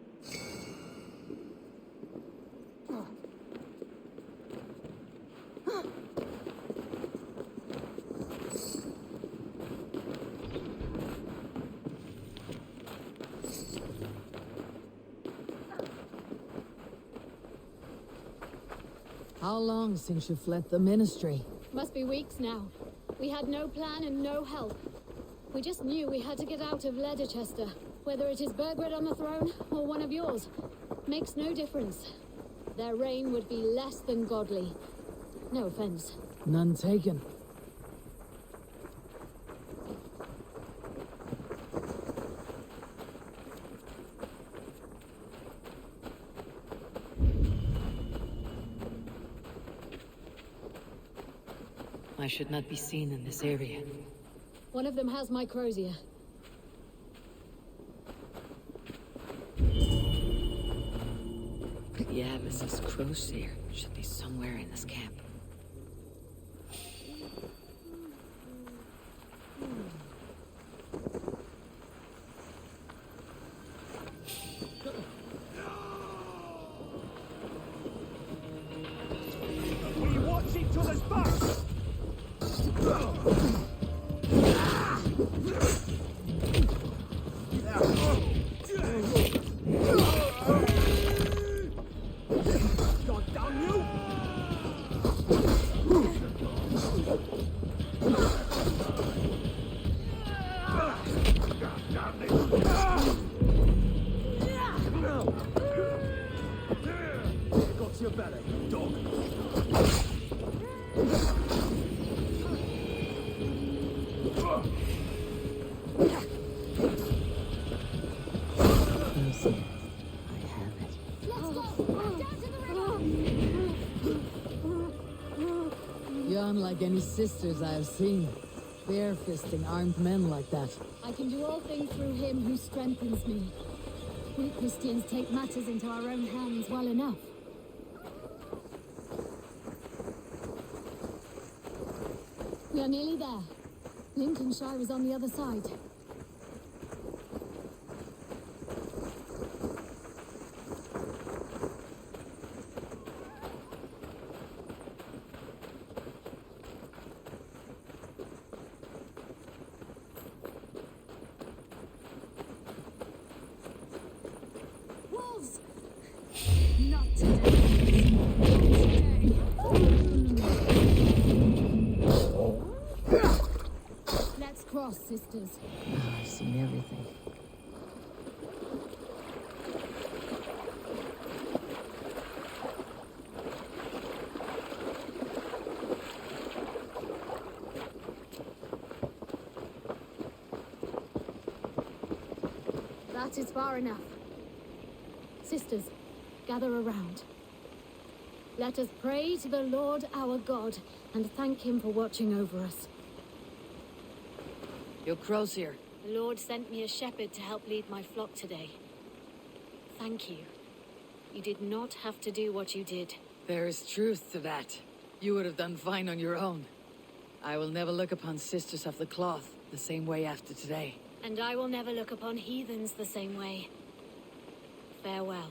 B: How long since you fled the ministry?
T: Must be weeks now. We had no plan and no help.
Q: We just knew we had to get out of Leicester. Whether it is Burgred on the throne, or one of yours, makes no difference. Their reign would be less than godly. No offense.
D: None taken.
B: I should not be seen in this area.
Q: One of them has my crozier.
B: Yeah, Mrs. Crozier should be somewhere in this camp.
K: We watch each other's backs! God damn you! Got your belly, dog.
B: You're unlike any sisters I have seen. Bare-fisting armed men like that.
Q: I can do all things through him who strengthens me. We Christians take matters into our own hands well enough. We are nearly there. Lincolnshire is on the other side. Wolves! Not today. Let's cross, sisters.
B: I've seen everything.
Q: That is far enough. Sisters, gather around. Let us pray to the Lord our God and thank him for watching over us.
B: Your crozier.
Q: The Lord sent me a shepherd to help lead my flock today. Thank you. You did not have to do what you did.
B: There is truth to that. You would have done fine on your own. I will never look upon sisters of the cloth the same way after today.
Q: And I will never look upon heathens the same way. Farewell.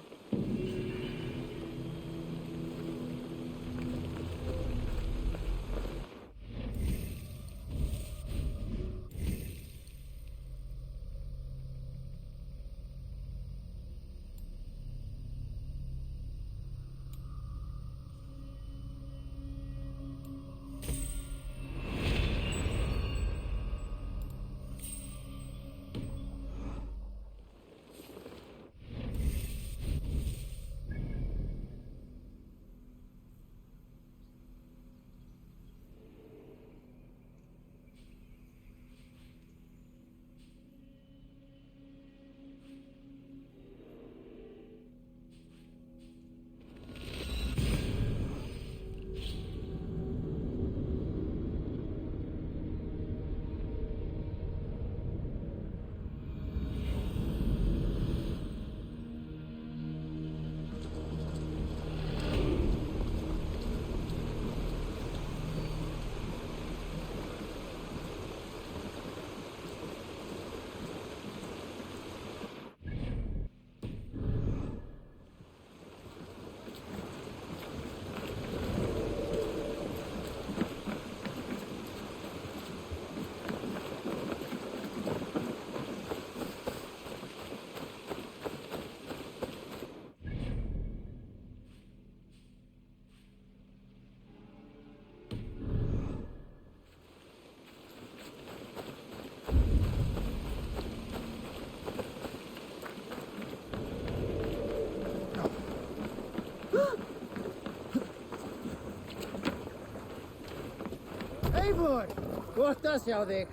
F: Eivor! Kohtas jou dik.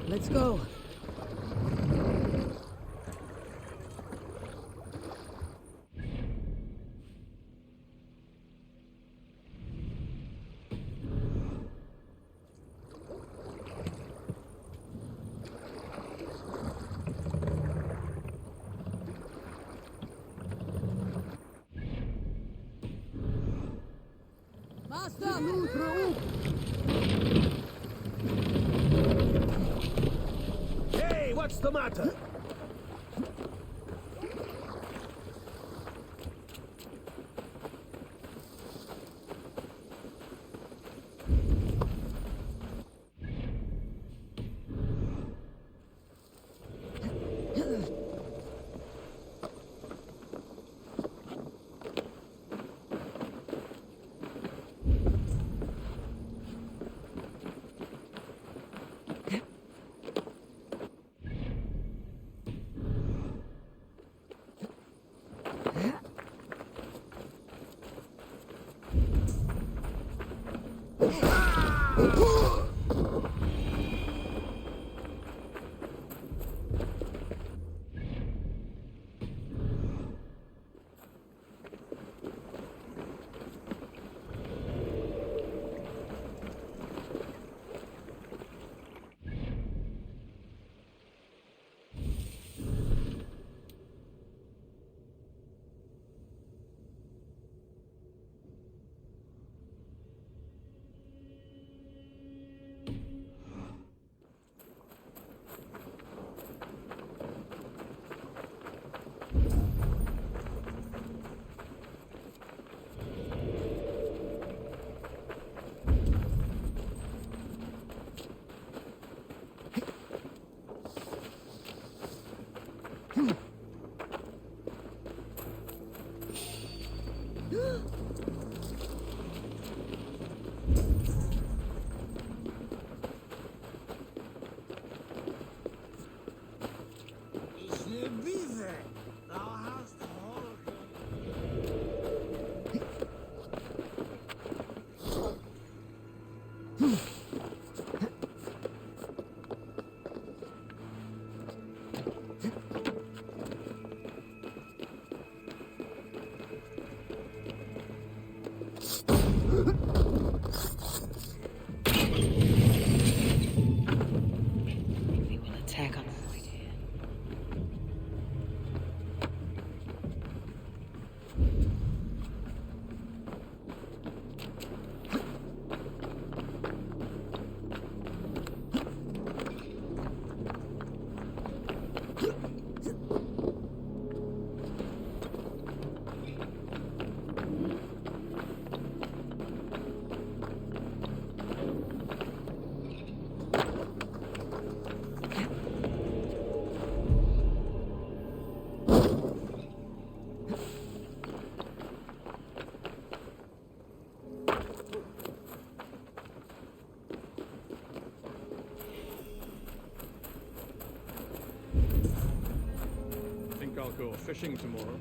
D: Let's go.
J: Hey, what's the matter?
B: We will attack on our idea.
I: Think I'll go fishing tomorrow.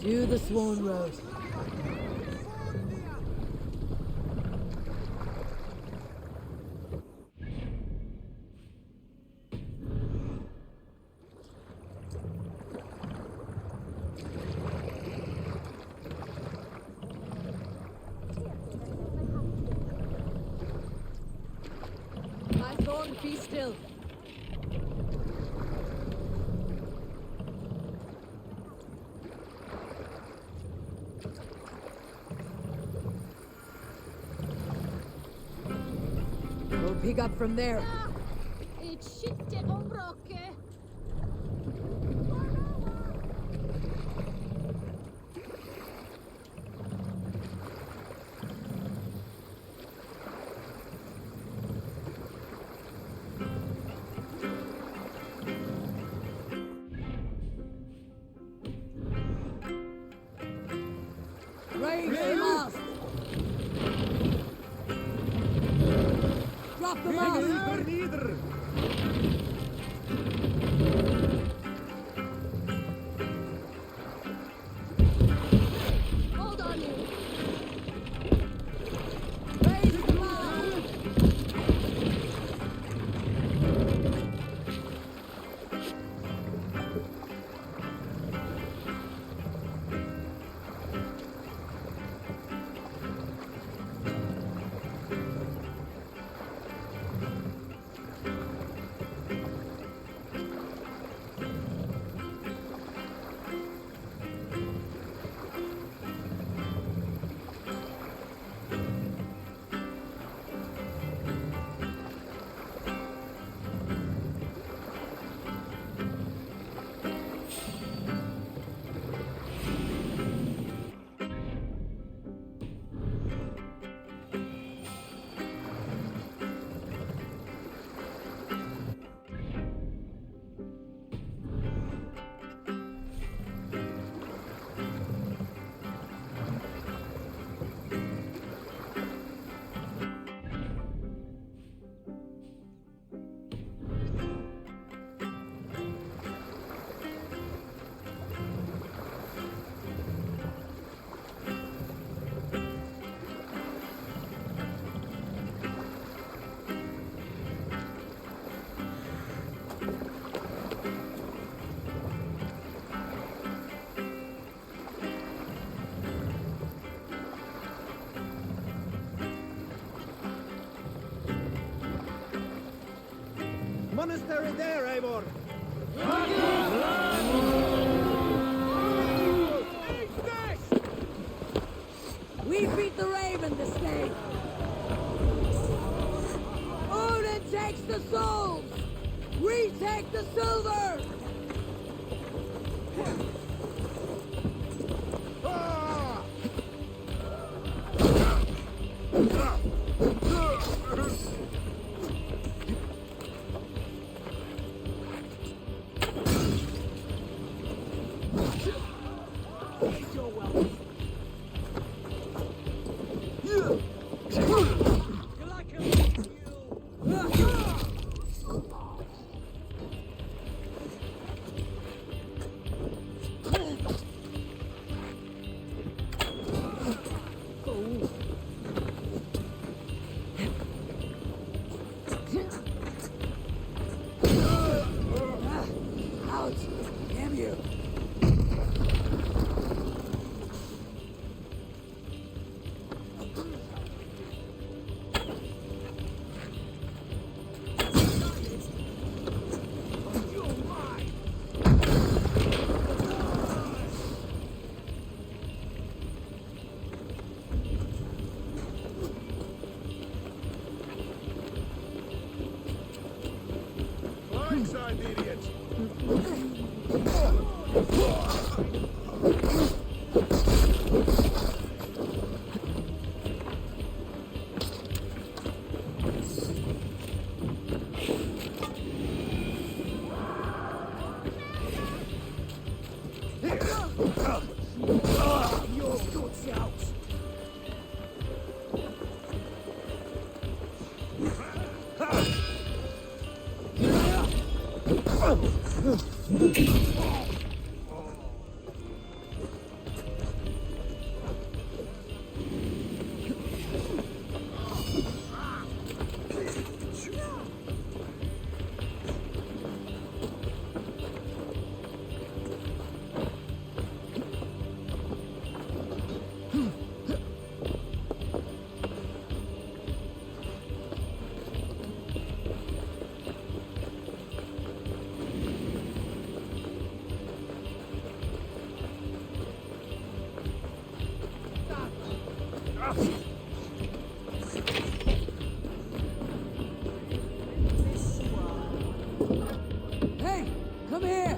B: To the Swan Road.
T: My thorn, be still. We'll pick up from there.
H: It's shit on Brocke.
B: Raise the mast! Drop the mast!
H: Hold on, you.
B: Raise the mast!
F: monastery there, Eivor!
L: We beat the Raven this day! Odin takes the souls! We take the silver! Ouch! Damn you!
P: Blindside, idiot!
F: Your guts out!
L: Hey! Come here!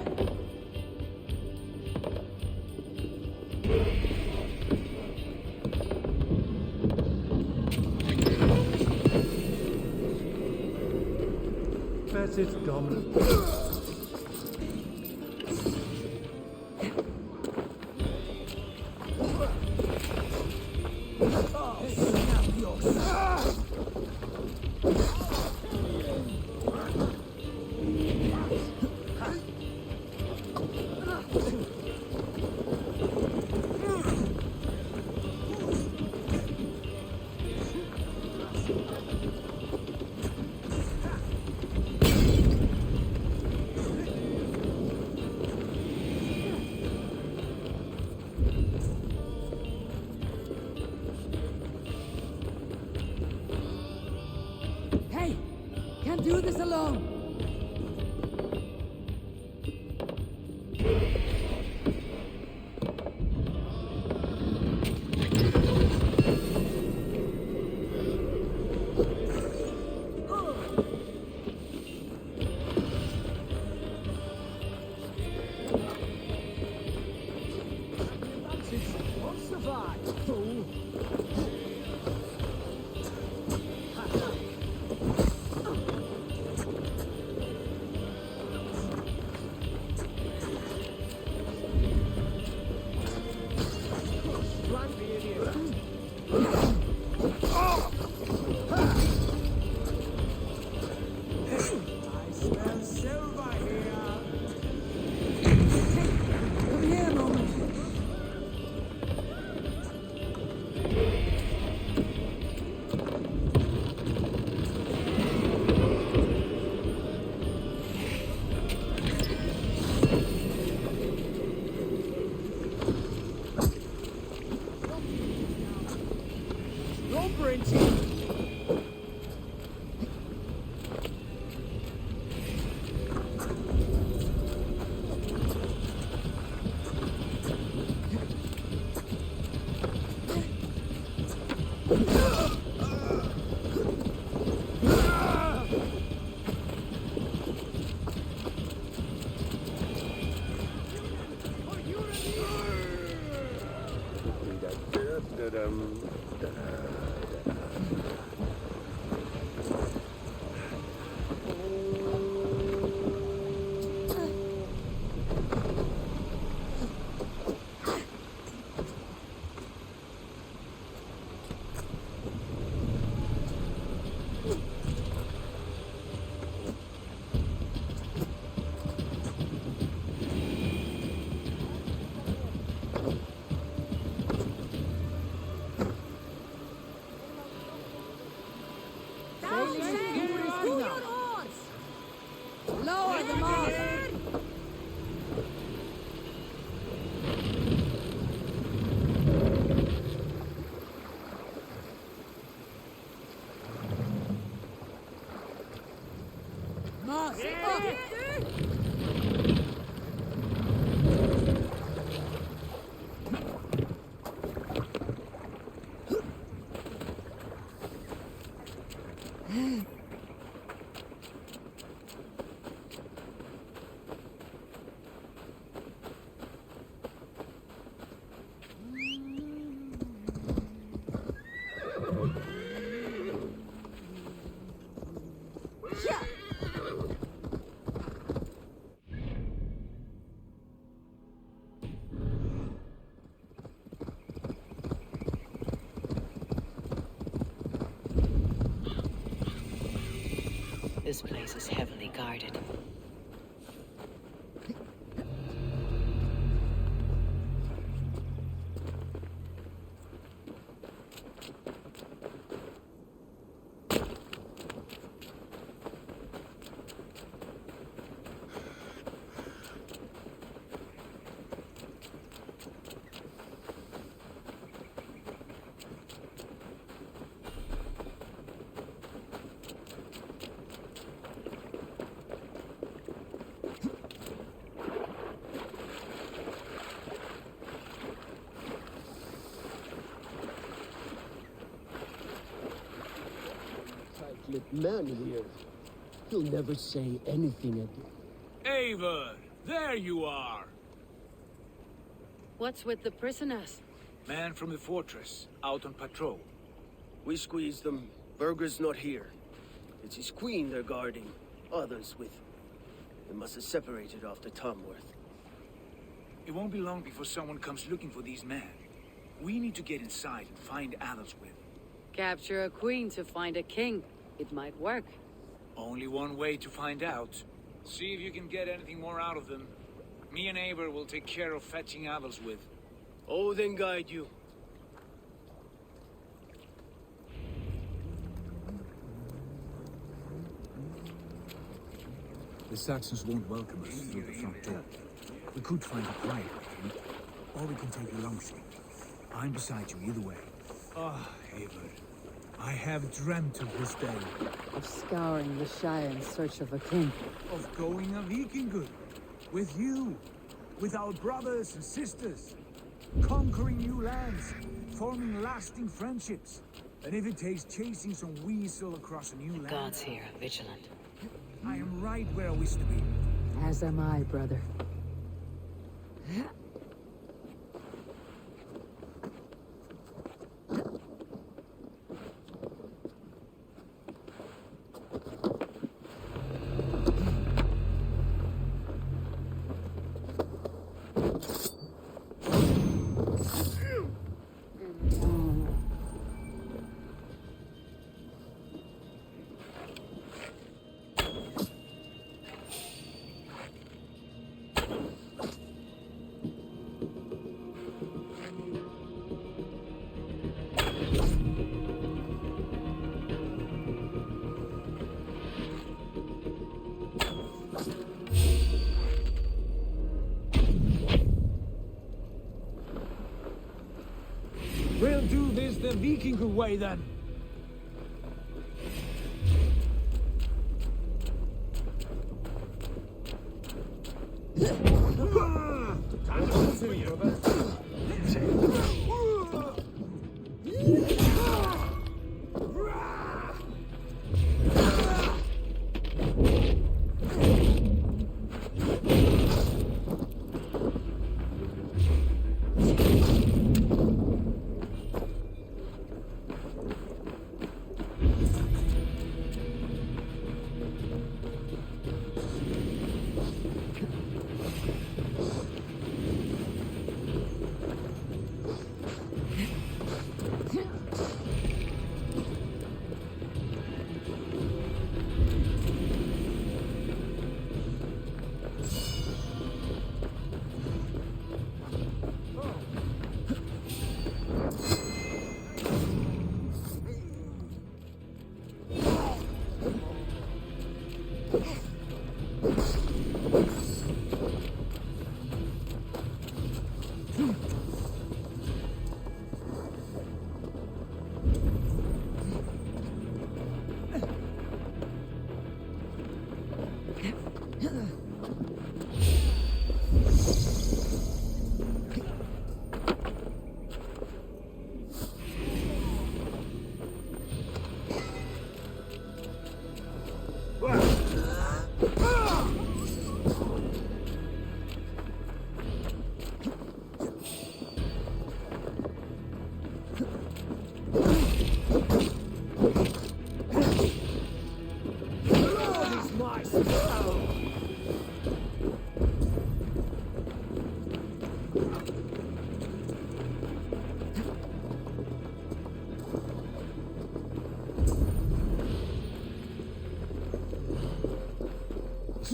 N: That's it, Dominic.
L: Hey! Can't do this alone!
F: Won't survive, fool! Strike the idiot! I smell silver here!
L: Come here a moment!
F: Don't bring it!
L: Lower the mast! Mast up!
B: This place is heavily guarded.
J: Tight-lipped man here. He'll never say anything again.
R: Eivor, there you are!
B: What's with the prisoners?
R: Man from the fortress, out on patrol.
J: We squeezed them. Berger's not here. It's his queen they're guarding. Others with him. They must have separated after Tamworth.
R: It won't be long before someone comes looking for these men. We need to get inside and find Adelswith.
B: Capture a queen to find a king. It might work.
R: Only one way to find out. See if you can get anything more out of them. Me and Eivor will take care of fetching Adelswith.
J: Odin guide you.
M: The Saxons won't welcome us through the front door. We could find a quiet way, or we can take a long shot. I'm beside you either way. Ah, Eivor. I have dreamt of this day.
S: Of scouring the Shire in search of a king.
M: Of going a Vikingur. With you. With our brothers and sisters. Conquering new lands. Forming lasting friendships. And if it takes chasing some weasel across a new land...
B: Gods here are vigilant.
M: I am right where I wish to be.
S: As am I, brother.
M: We'll do this the Vikingur way then.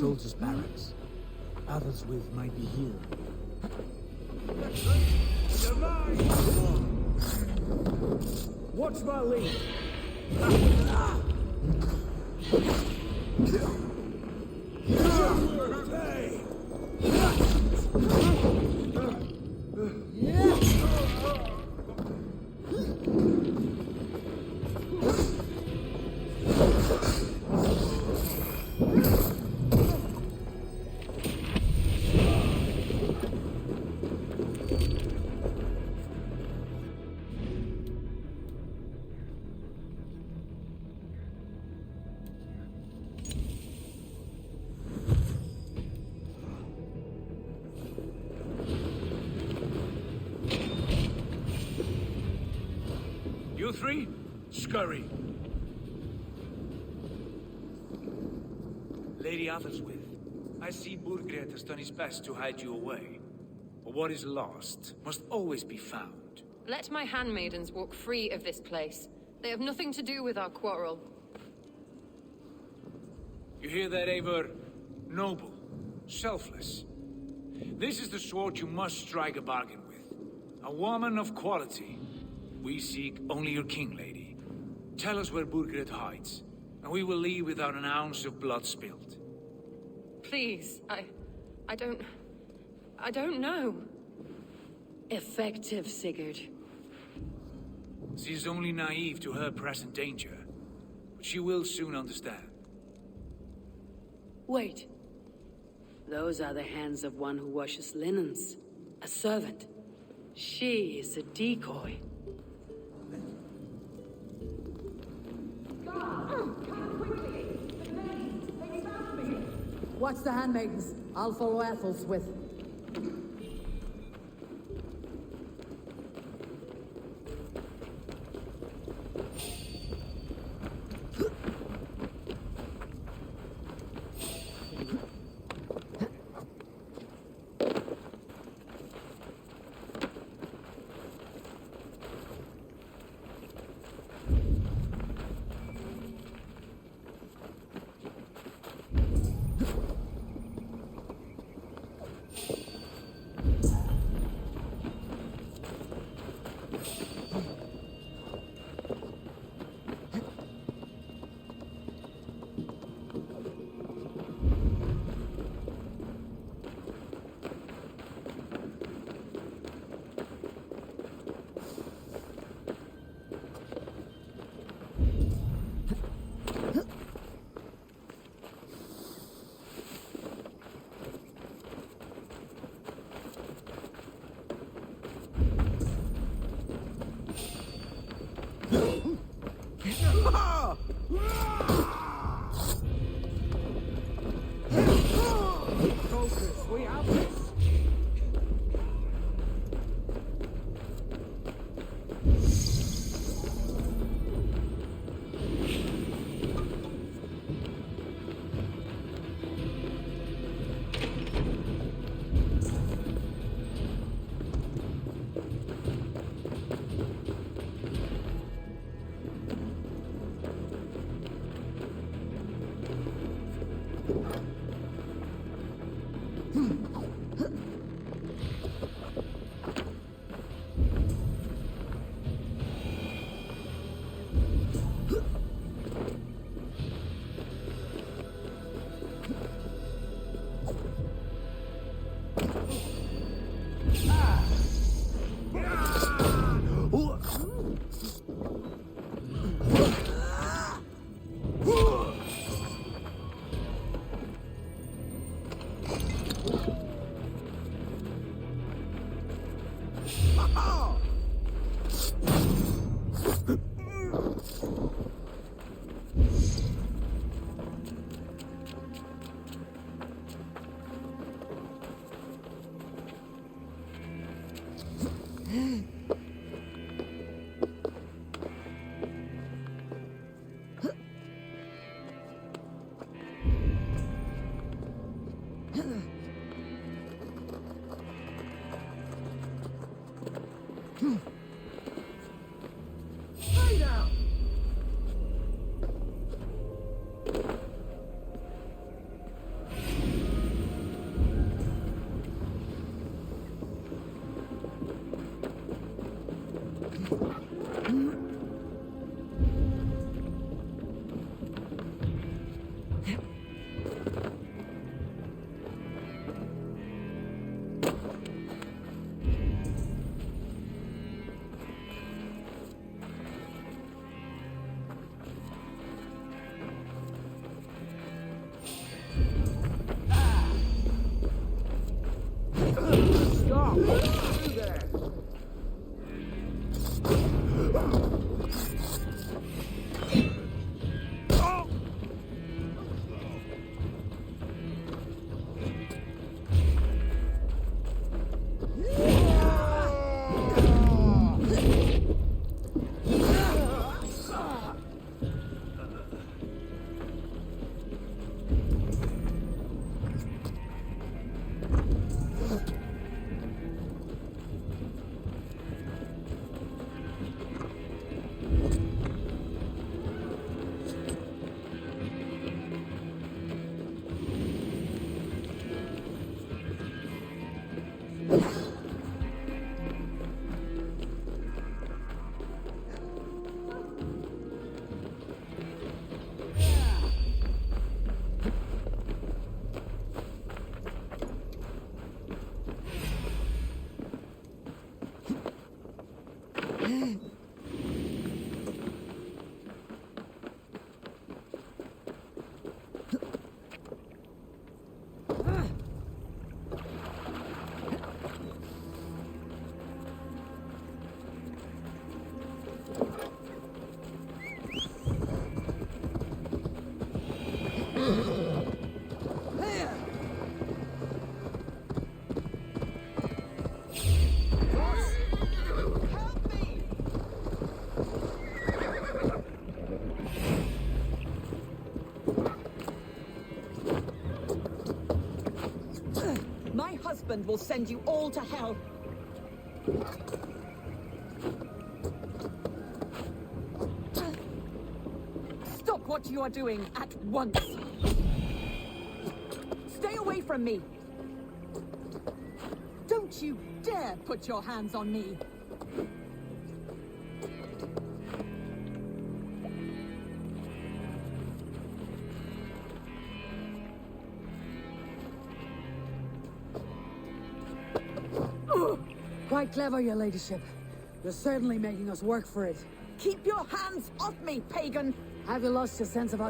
M: soldiers' barracks. Adelswith might be here.
J: Watch my lead!
R: You three, scurry. Lady Athelstwith, I see Burgred has done his best to hide you away. But what is lost must always be found.
C: Let my handmaidens walk free of this place. They have nothing to do with our quarrel.
R: You hear that, Eivor? Noble, selfless. This is the sword you must strike a bargain with. A woman of quality. We seek only your king, lady. Tell us where Burgred hides, and we will leave without an ounce of blood spilled.
C: Please, I don't know.
B: Effective, Sigurd.
R: She is only naive to her present danger, but she will soon understand.
B: Wait. Those are the hands of one who washes linens. A servant. She is a decoy.
L: Watch the handmaidens. I'll follow Athelstwith.
N: Focus, we have this.
L: My husband will send you all to hell. Stop what you are doing at once. Stay away from me. Don't you dare put your hands on me.
H: Quite clever, your ladyship. You're certainly making us work for it.
L: Keep your hands off me, pagan!
H: Have you lost your sense of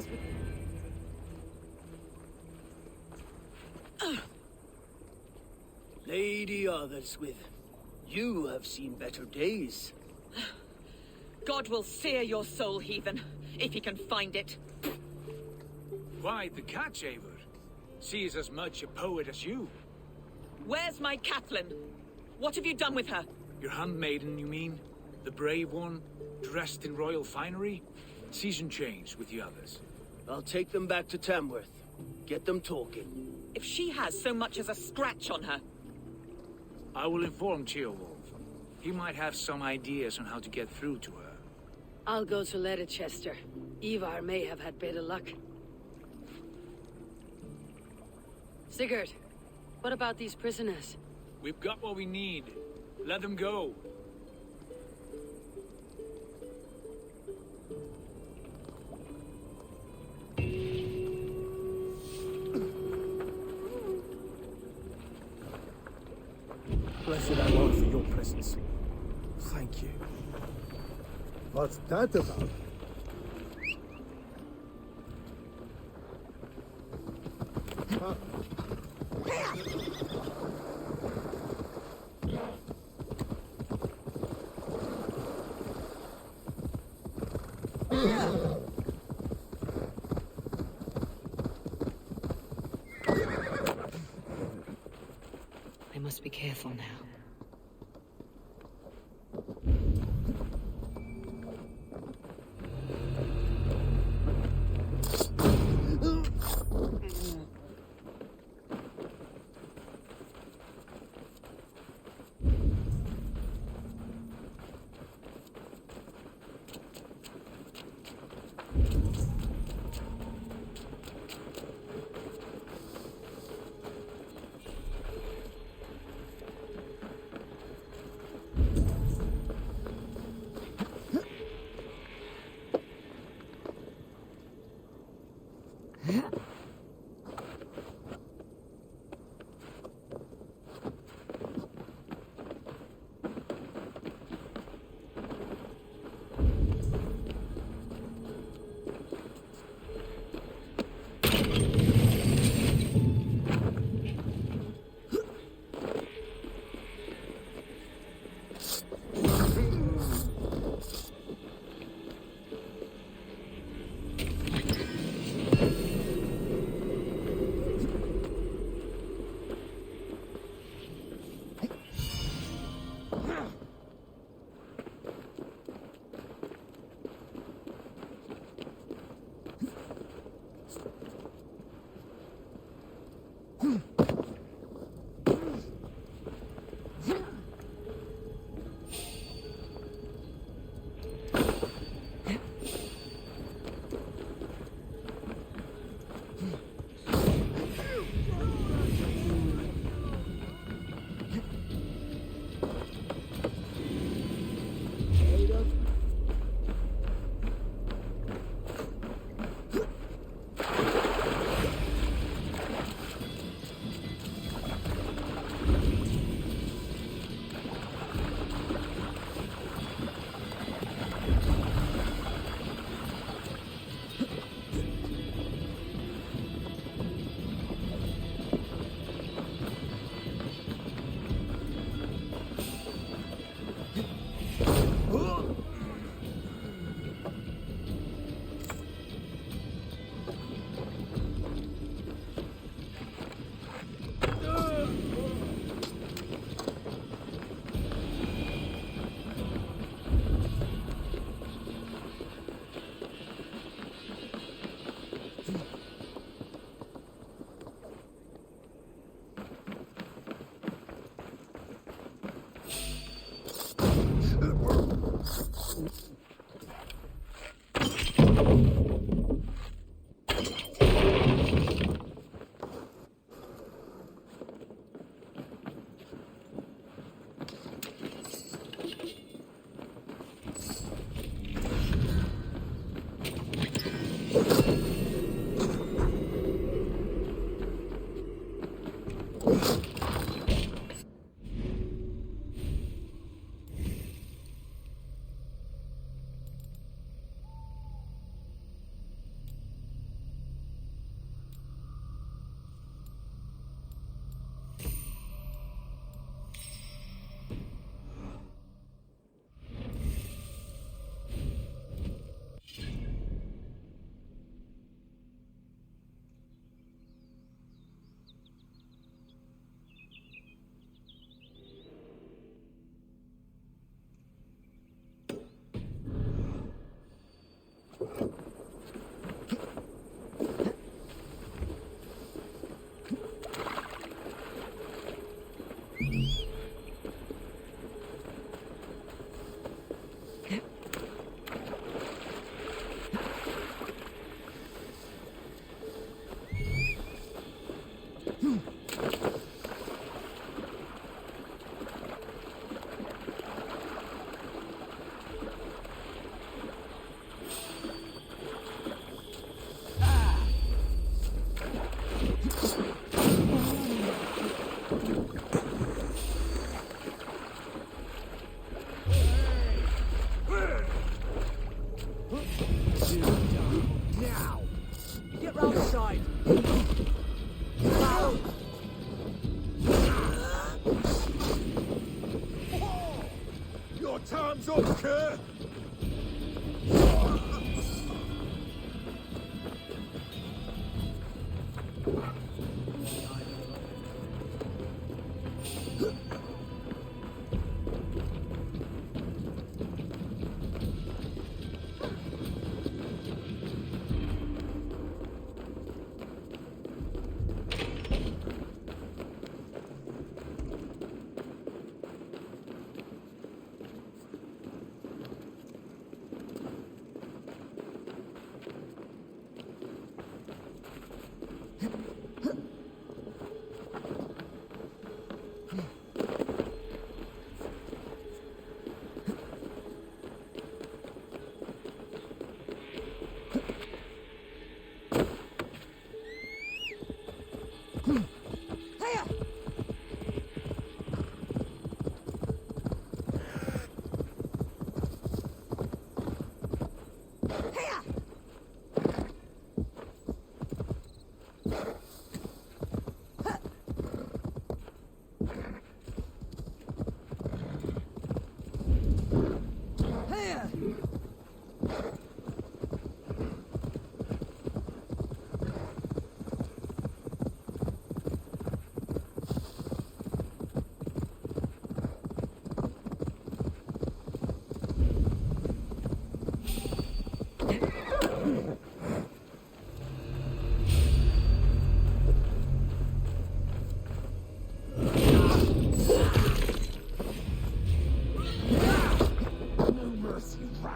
J: Lady Otherswith, you have seen better days.
L: God will sear your soul, heathen, if he can find it.
R: Why the catch, Eivor? She is as much a poet as you.
L: Where's my Catelyn? What have you done with her?
R: Your handmaiden, you mean? The brave one, dressed in royal finery? Season change with the others.
J: I'll take them back to Tamworth. Get them talking.
L: If she has so much as a scratch on her.
R: I will inform Ceolwulf. He might have some ideas on how to get through to her.
B: I'll go to Leicester. Ivar may have had better luck. Sigurd, what about these prisoners?
R: We've got what we need. Let them go.
J: Blessed I Lord for your presence. Thank you.
F: What's that about?
Q: I must be careful now.
F: Now! Get round the side!
P: Your time's up, Kerr!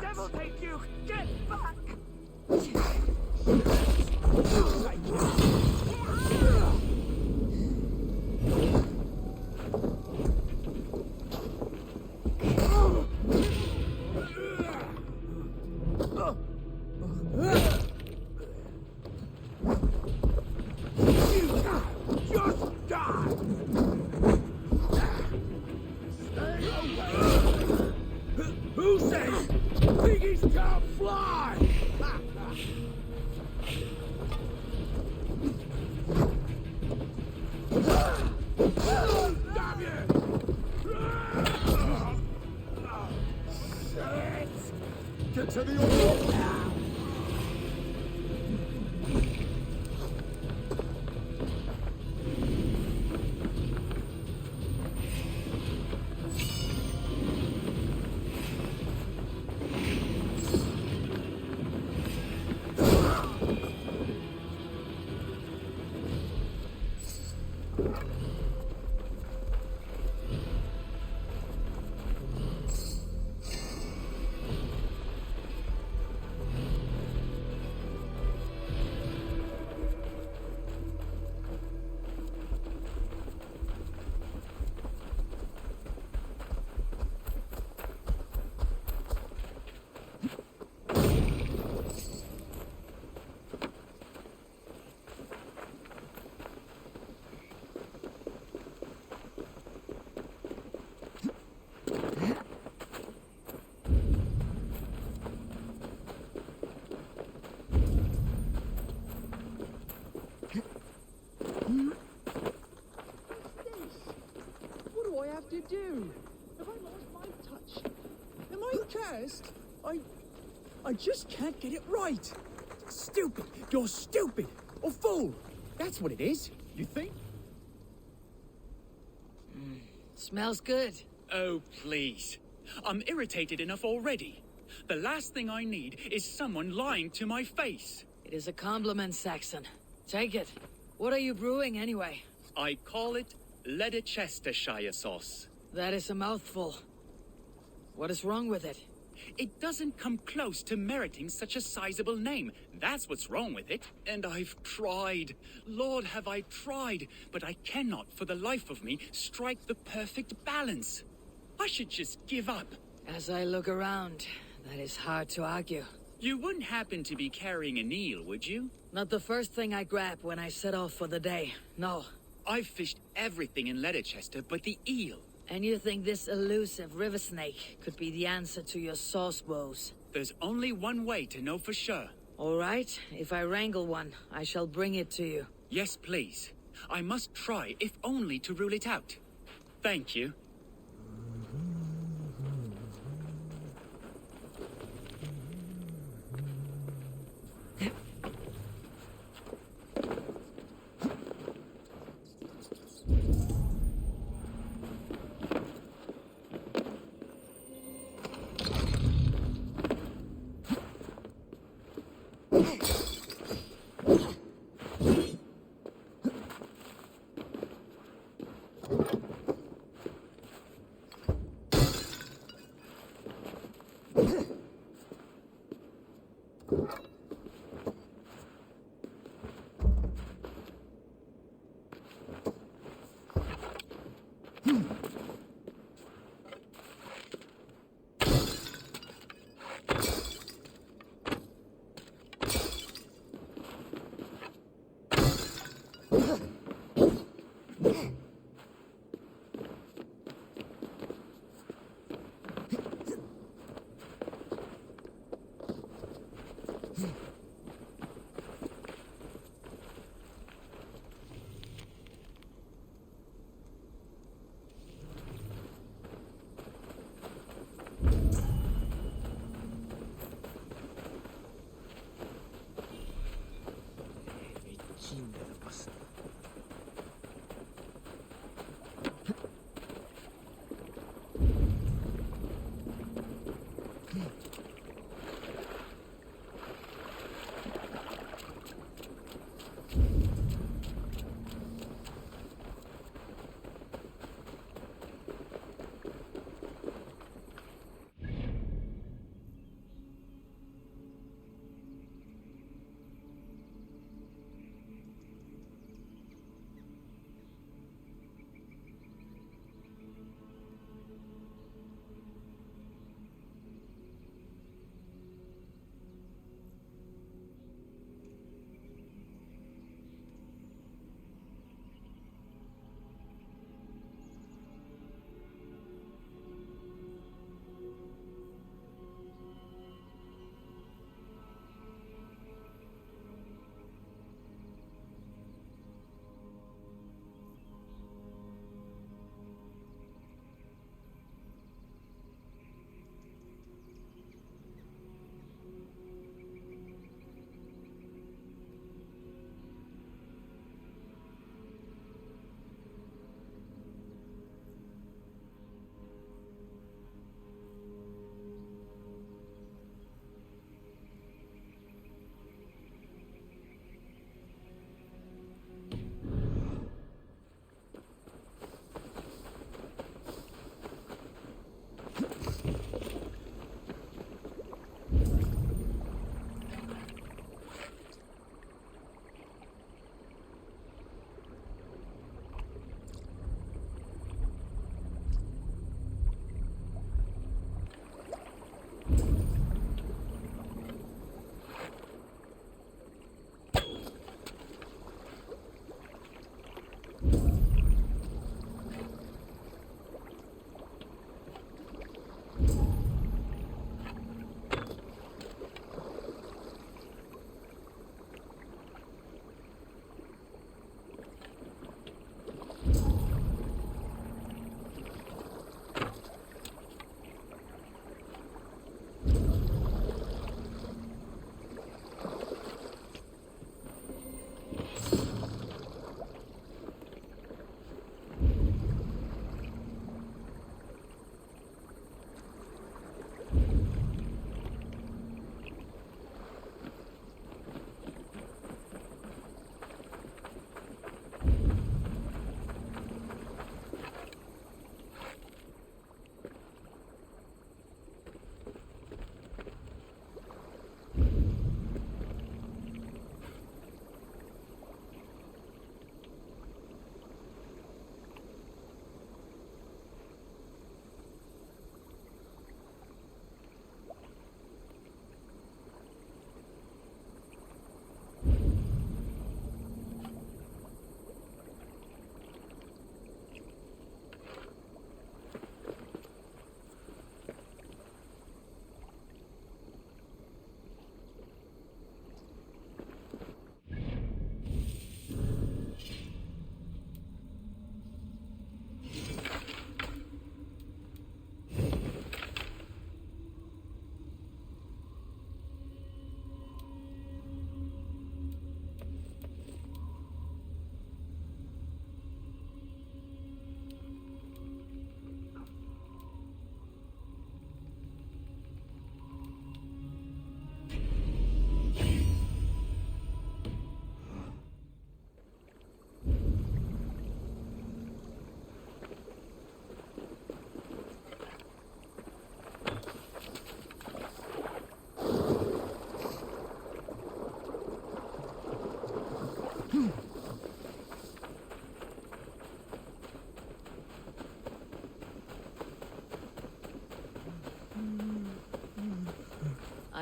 F: Devil take you! Get back! Just die! Stay away! Who says piggies can't fly? Damn you! Shit! Get to the oil! What do I have to do? Have I lost my touch? Am I cursed? I just can't get it right. Stupid. You're stupid. Or fool. That's what it is. You think?
B: Smells good.
E: Oh, please. I'm irritated enough already.
G: The last thing I need is someone lying to my face.
B: It is a compliment, Saxon. Take it. What are you brewing, anyway?
G: I call it Leicestershire sauce.
B: That is a mouthful. What is wrong with it?
G: It doesn't come close to meriting such a sizable name. That's what's wrong with it. And I've tried. Lord, have I tried. But I cannot, for the life of me, strike the perfect balance. I should just give up.
B: As I look around, that is hard to argue.
G: You wouldn't happen to be carrying an eel, would you?
B: Not the first thing I grab when I set off for the day, no.
G: I've fished everything in Leicester but the eel.
B: And you think this elusive river snake could be the answer to your sauce woes?
G: There's only one way to know for sure.
B: All right, if I wrangle one, I shall bring it to you.
G: Yes, please. I must try, if only to rule it out. Thank you.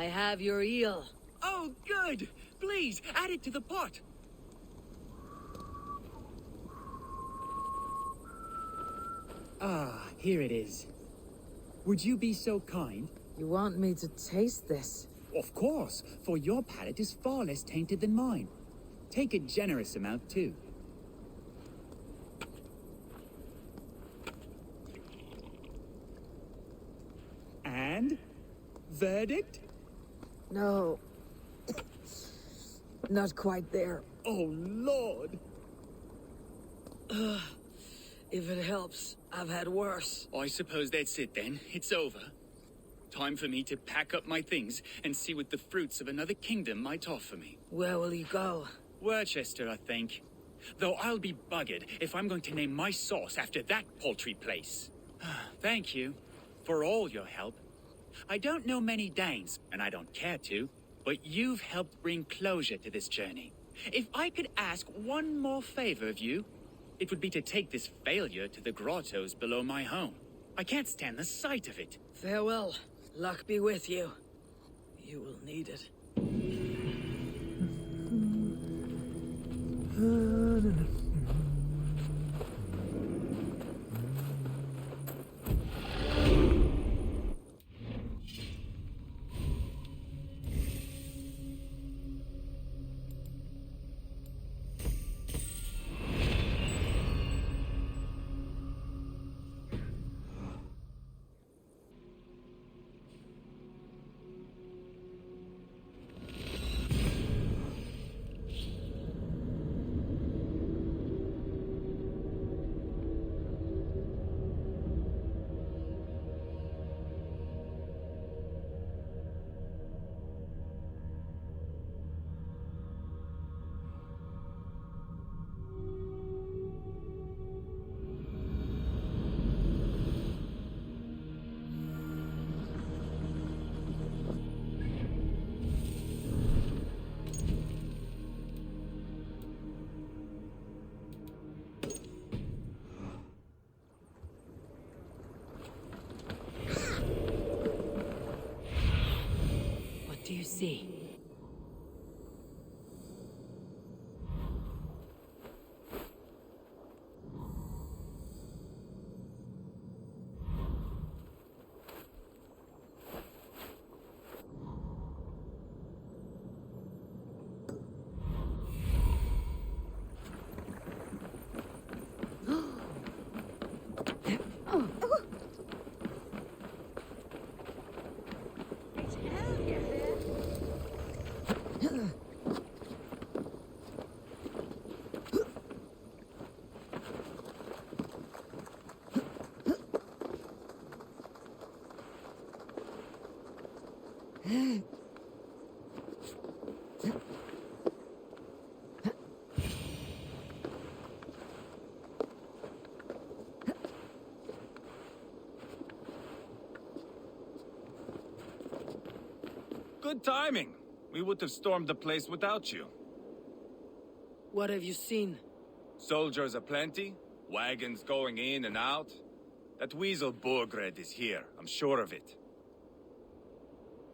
B: I have your eel.
G: Oh, good! Please, add it to the pot.
U: Ah, here it is. Would you be so kind?
S: You want me to taste this?
U: Of course, for your palate is far less tainted than mine. Take a generous amount, too. And? Verdict?
S: No. Not quite there.
U: Oh, Lord!
B: If it helps, I've had worse.
G: I suppose that's it then. It's over. Time for me to pack up my things and see what the fruits of another kingdom might offer me.
B: Where will you go?
G: Worcester, I think. Though I'll be buggered if I'm going to name my sauce after that paltry place. Thank you for all your help. I don't know many Danes, and I don't care to, but you've helped bring closure to this journey. If I could ask one more favor of you, it would be to take this failure to the grottos below my home. I can't stand the sight of it.
B: Farewell. Luck be with you. You will need it. What do you see?
K: Good timing. We would have stormed the place without you.
B: What have you seen?
K: Soldiers aplenty, wagons going in and out. That weasel Borgred is here, I'm sure of it.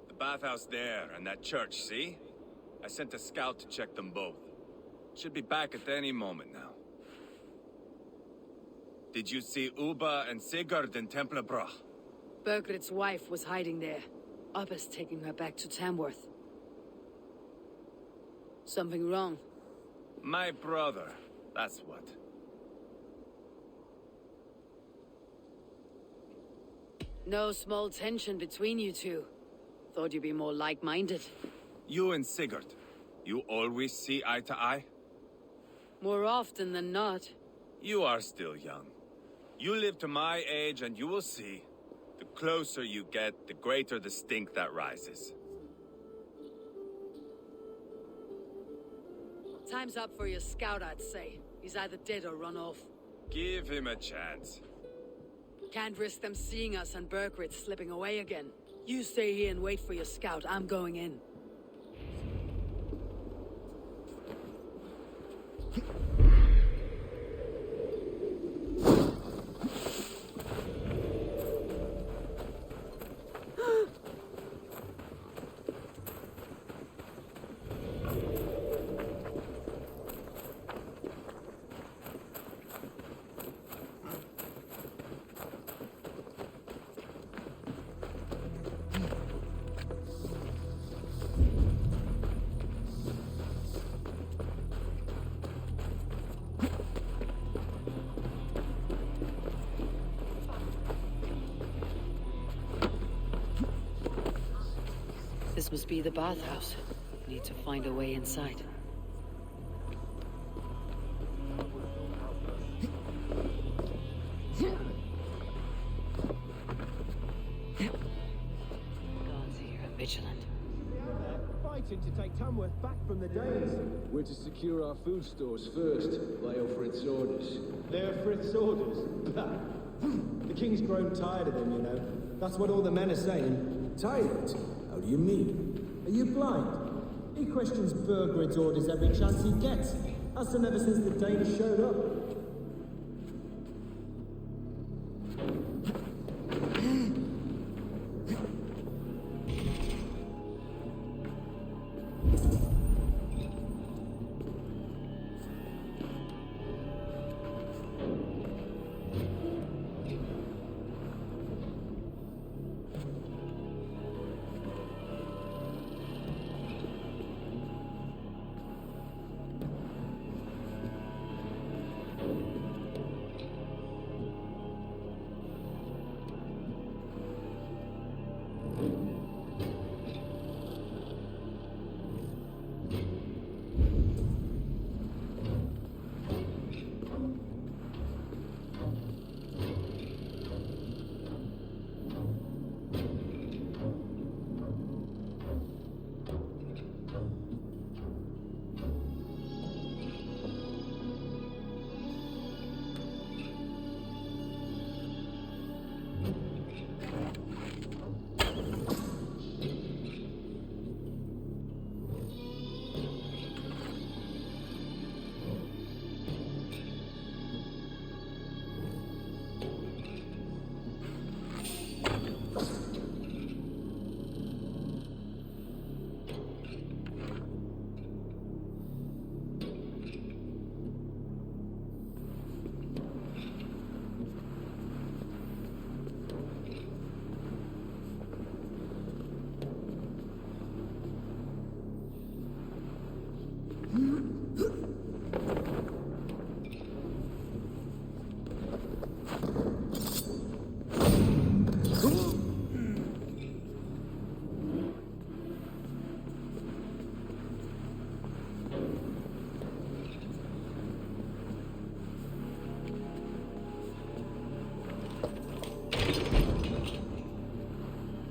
K: The bathhouse there and that church, see? I sent a scout to check them both. Should be back at any moment now. Did you see Uba and Sigurd in Templebrach?
B: Bergred's wife was hiding there. Ubba's taking her back to Tamworth. Something wrong?
K: My brother, that's what.
B: No small tension between you two. Thought you'd be more like-minded.
K: You and Sigurd, you always see eye to eye?
B: More often than not.
K: You are still young. You live to my age and you will see. The closer you get, the greater the stink that rises.
B: Time's up for your scout, I'd say. He's either dead or run off.
K: Give him a chance.
B: Can't risk them seeing us and Bergred slipping away again. You stay here and wait for your scout. I'm going in. This must be the bathhouse. Need to find a way inside. Guards here are vigilant.
J: Fighting to take Tamworth back from the Danes.
O: We're to secure our food stores first, Leofrith's orders.
J: Leofrith's orders? The king's grown tired of them, you know. That's what all the men are saying.
V: Tired? How do you mean? Are you blind?
J: He questions Burgred's orders every chance he gets. Has done ever since the Danes showed up.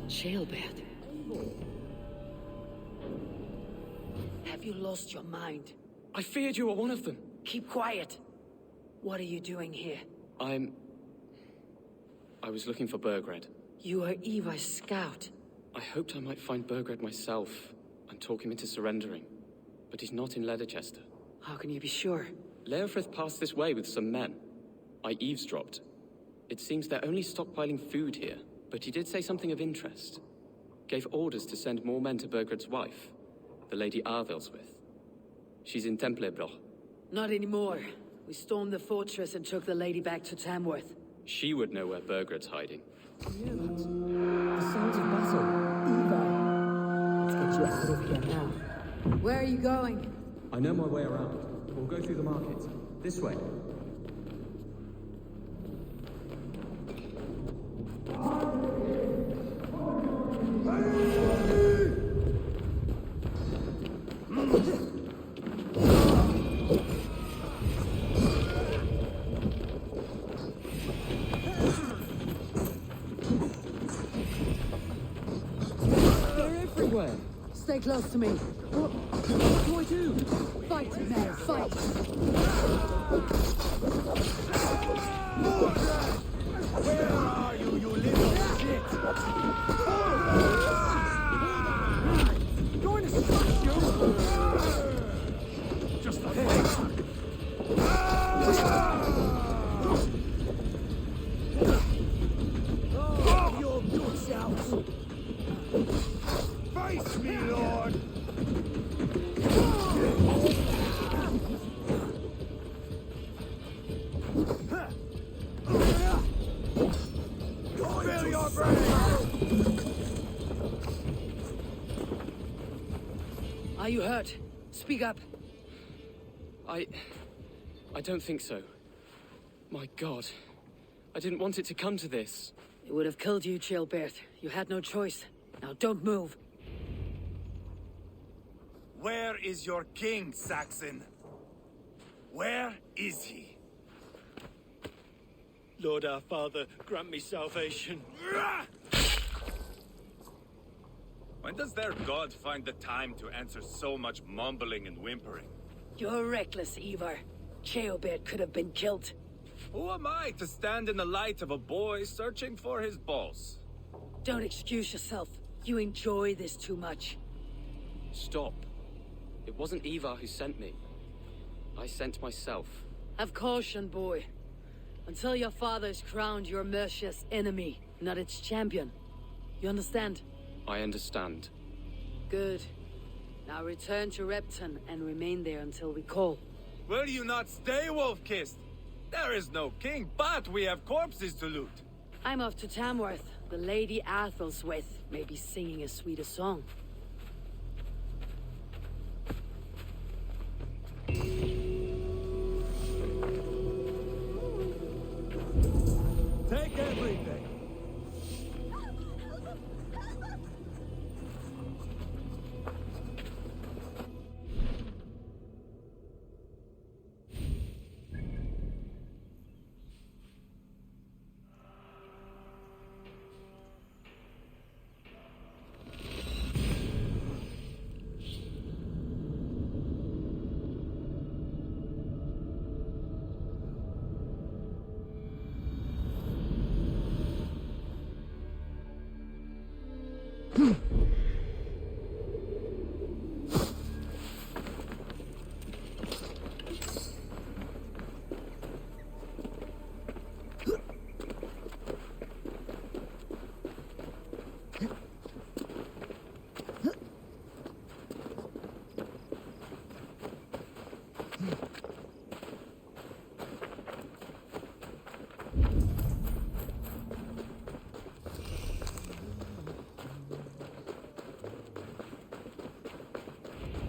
B: Jailbird. Have you lost your mind?
W: I feared you were one of them.
B: Keep quiet. What are you doing here?
W: I was looking for Burgred.
B: You are Eva's scout.
W: I hoped I might find Burgred myself and talk him into surrendering. But he's not in Leatherchester.
B: How can you be sure?
W: Leofrith passed this way with some men. I eavesdropped. It seems they're only stockpiling food here, but he did say something of interest. Gave orders to send more men to Burgred's wife, the Lady Arvelswith. She's in Templebroch.
B: Not anymore. We stormed the fortress and took the lady back to Tamworth.
W: She would know where Burgred's hiding.
S: Hear that? The sounds of battle. Eva!
B: Let's get you out of here now.
S: Where are you going?
W: I know my way around. We'll go through the market. This way.
S: Stay close to me.
W: What do I do?
S: Fight, man, fight!
F: Where are you, you little shit?
W: Going to shoot you!
F: Just a thing. Oh, your guts out! Face me, Lord! Spill your brains!
B: Are you hurt? Speak up.
W: I don't think so. My God. I didn't want it to come to this.
B: It would have killed you, Jailbird. You had no choice. Now don't move.
K: Where is your king, Saxon? Where is he?
J: Lord our Father, grant me salvation.
K: When does their god find the time to answer so much mumbling and whimpering?
B: You're reckless, Ivar. Cheobert could have been killed.
K: Who am I to stand in the light of a boy searching for his balls?
B: Don't excuse yourself. You enjoy this too much.
W: Stop. It wasn't Ivar who sent me. I sent myself.
B: Have caution, boy. Until your father's crowned your Mercia's enemy, not its champion. You understand?
W: I understand.
B: Good. Now return to Repton and remain there until we call.
K: Will you not stay, Wolf-Kissed? There is no king, but we have corpses to loot.
B: I'm off to Tamworth. The Lady Athelstwith may be singing a sweeter song.
N: Take everything.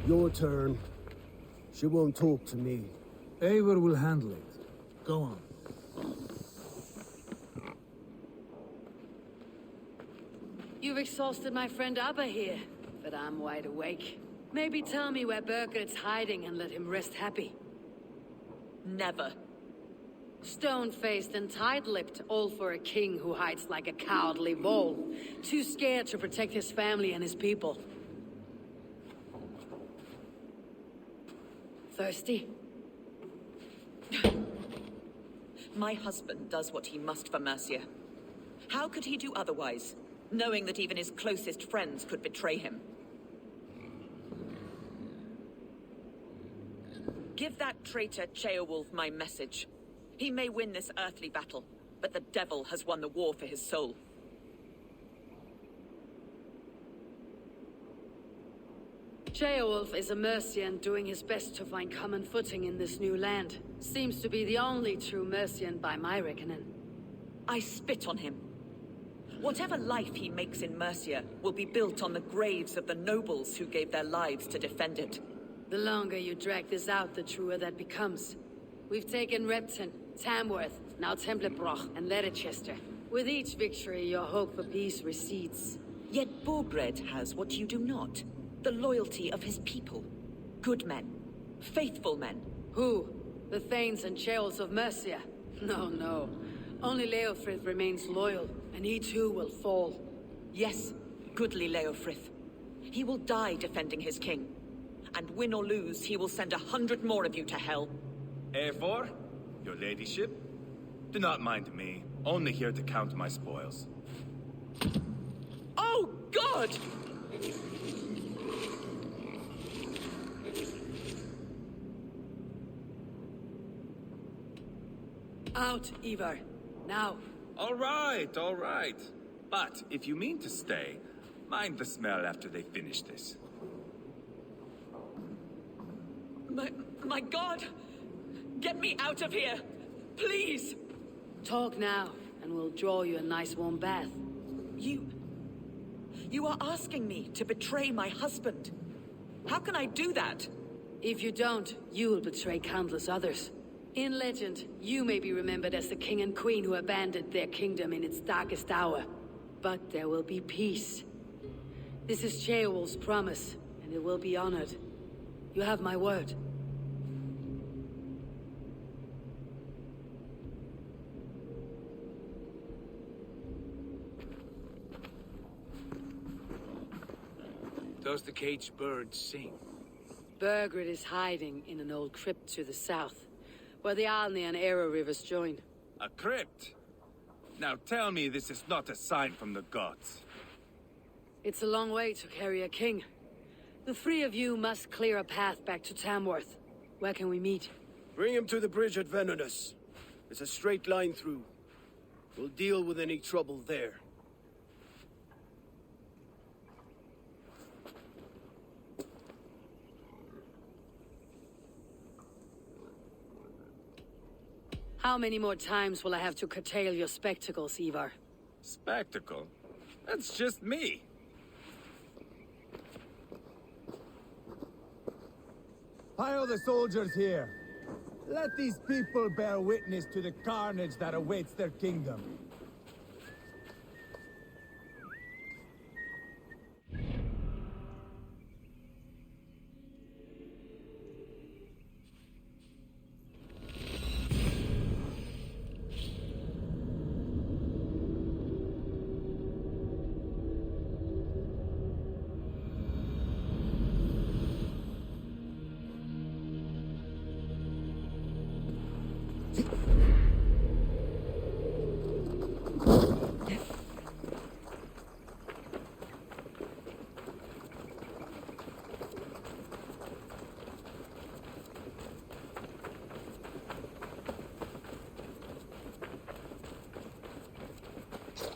J: Your turn. She won't talk to me.
M: Eivor will handle it. Go on.
B: You've exhausted my friend Abba here, but I'm wide awake. Maybe tell me where Burgert's hiding and let him rest happy.
A: Never.
B: Stone-faced and tight-lipped, all for a king who hides like a cowardly vole. Too scared to protect his family and his people. Thirsty?
A: My husband does what he must for Mercia. How could he do otherwise, knowing that even his closest friends could betray him? Give that traitor Ceolwulf my message. He may win this earthly battle, but the devil has won the war for his soul.
B: Ceolwulf is a Mercian doing his best to find common footing in this new land. Seems to be the only true Mercian by my reckoning.
A: I spit on him. Whatever life he makes in Mercia will be built on the graves of the nobles who gave their lives to defend it.
B: The longer you drag this out, the truer that becomes. We've taken Repton, Tamworth, now Templebroch, and Leicester. With each victory, your hope for peace recedes.
A: Yet Borgred has what you do not. The loyalty of his people. Good men. Faithful men.
B: Who? The Thanes and Ceolls of Mercia? No. Only Leofrith remains loyal, and he too will fall.
A: Yes, goodly Leofrith. He will die defending his king. And win or lose, he will send 100 more of you to hell.
K: Eivor, your ladyship? Do not mind me. Only here to count my spoils.
A: Oh, God!
B: Out, Ivar. Now.
K: All right. But if you mean to stay, mind the smell after they finish this.
A: My God! Get me out of here! Please!
B: Talk now, and we'll draw you a nice warm bath.
A: You are asking me to betray my husband. How can I do that?
B: If you don't, you will betray countless others. In legend, you may be remembered as the king and queen who abandoned their kingdom in its darkest hour. But there will be peace. This is Ceolwulf's promise, and it will be honored. You have my word.
R: Does the caged bird sing?
B: Burgred is hiding in an old crypt to the south, where the Alni and Era rivers join.
K: A crypt? Now tell me this is not a sign from the gods.
B: It's a long way to carry a king. The three of you must clear a path back to Tamworth. Where can we meet?
J: Bring him to the bridge at Venonus. It's a straight line through. We'll deal with any trouble there.
B: How many more times will I have to curtail your spectacles, Ivar?
K: Spectacle? That's just me.
N: Pile the soldiers here. Let these people bear witness to the carnage that awaits their kingdom.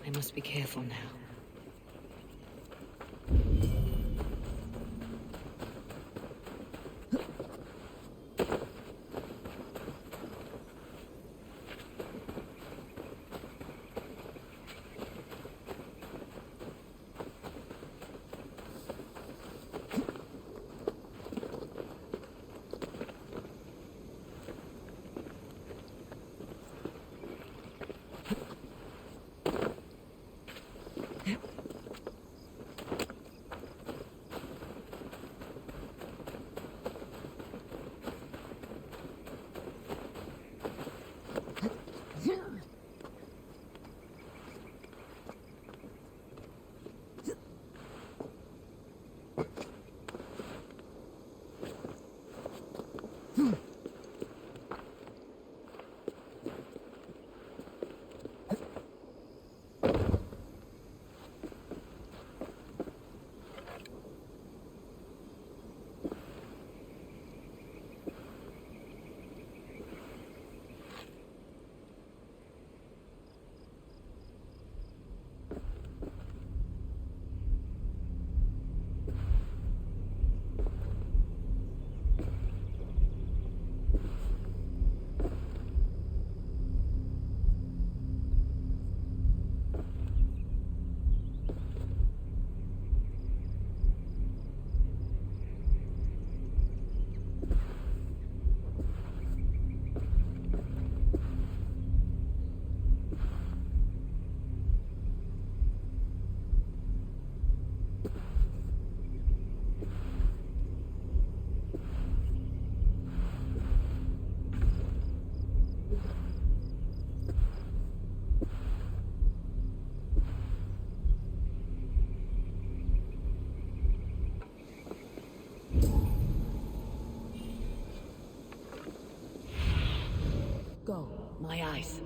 B: I must be careful now. Go, my eyes.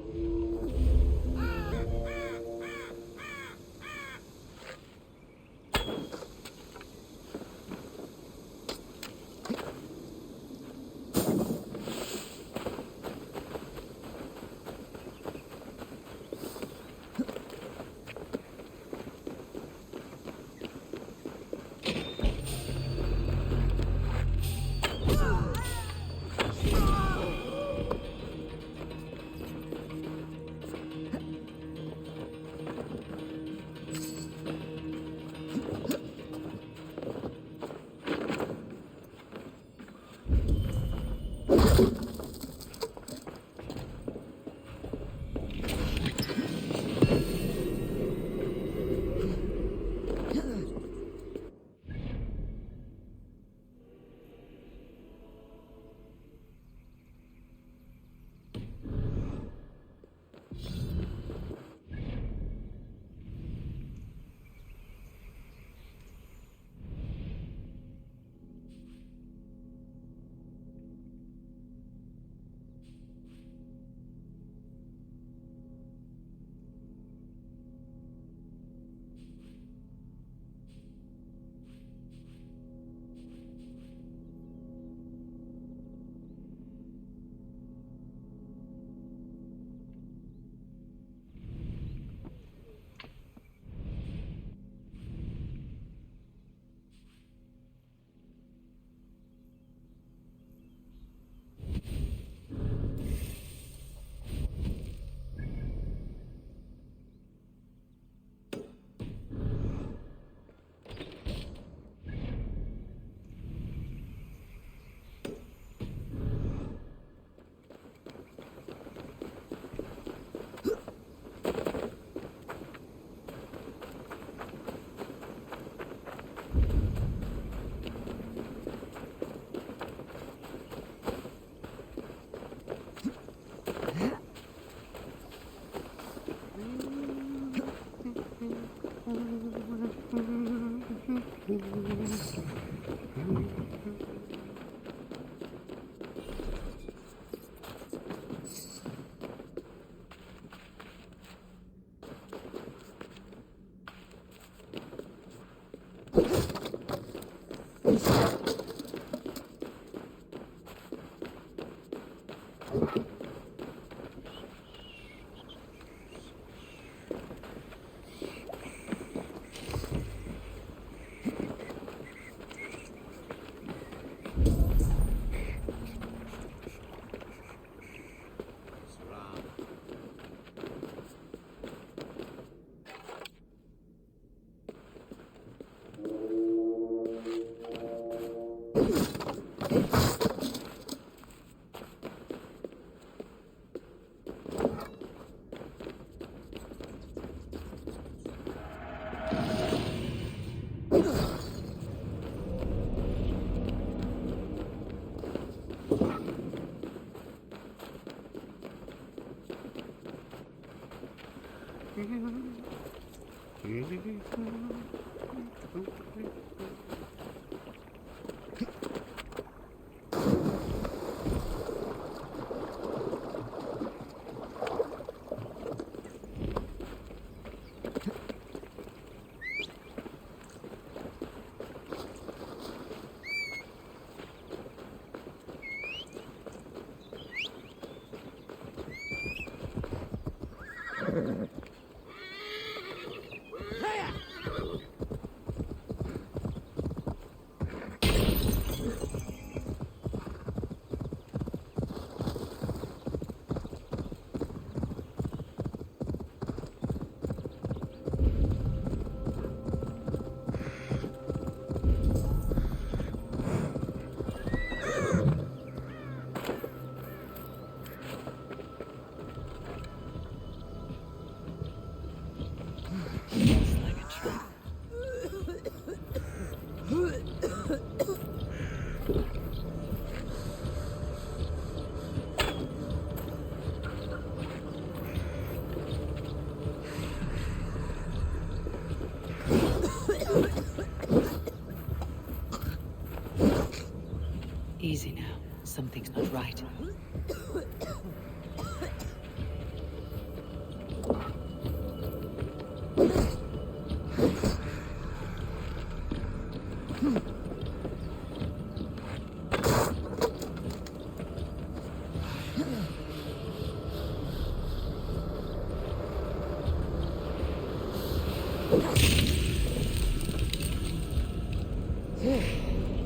B: Easy now. Something's not right.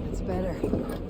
L: That's better.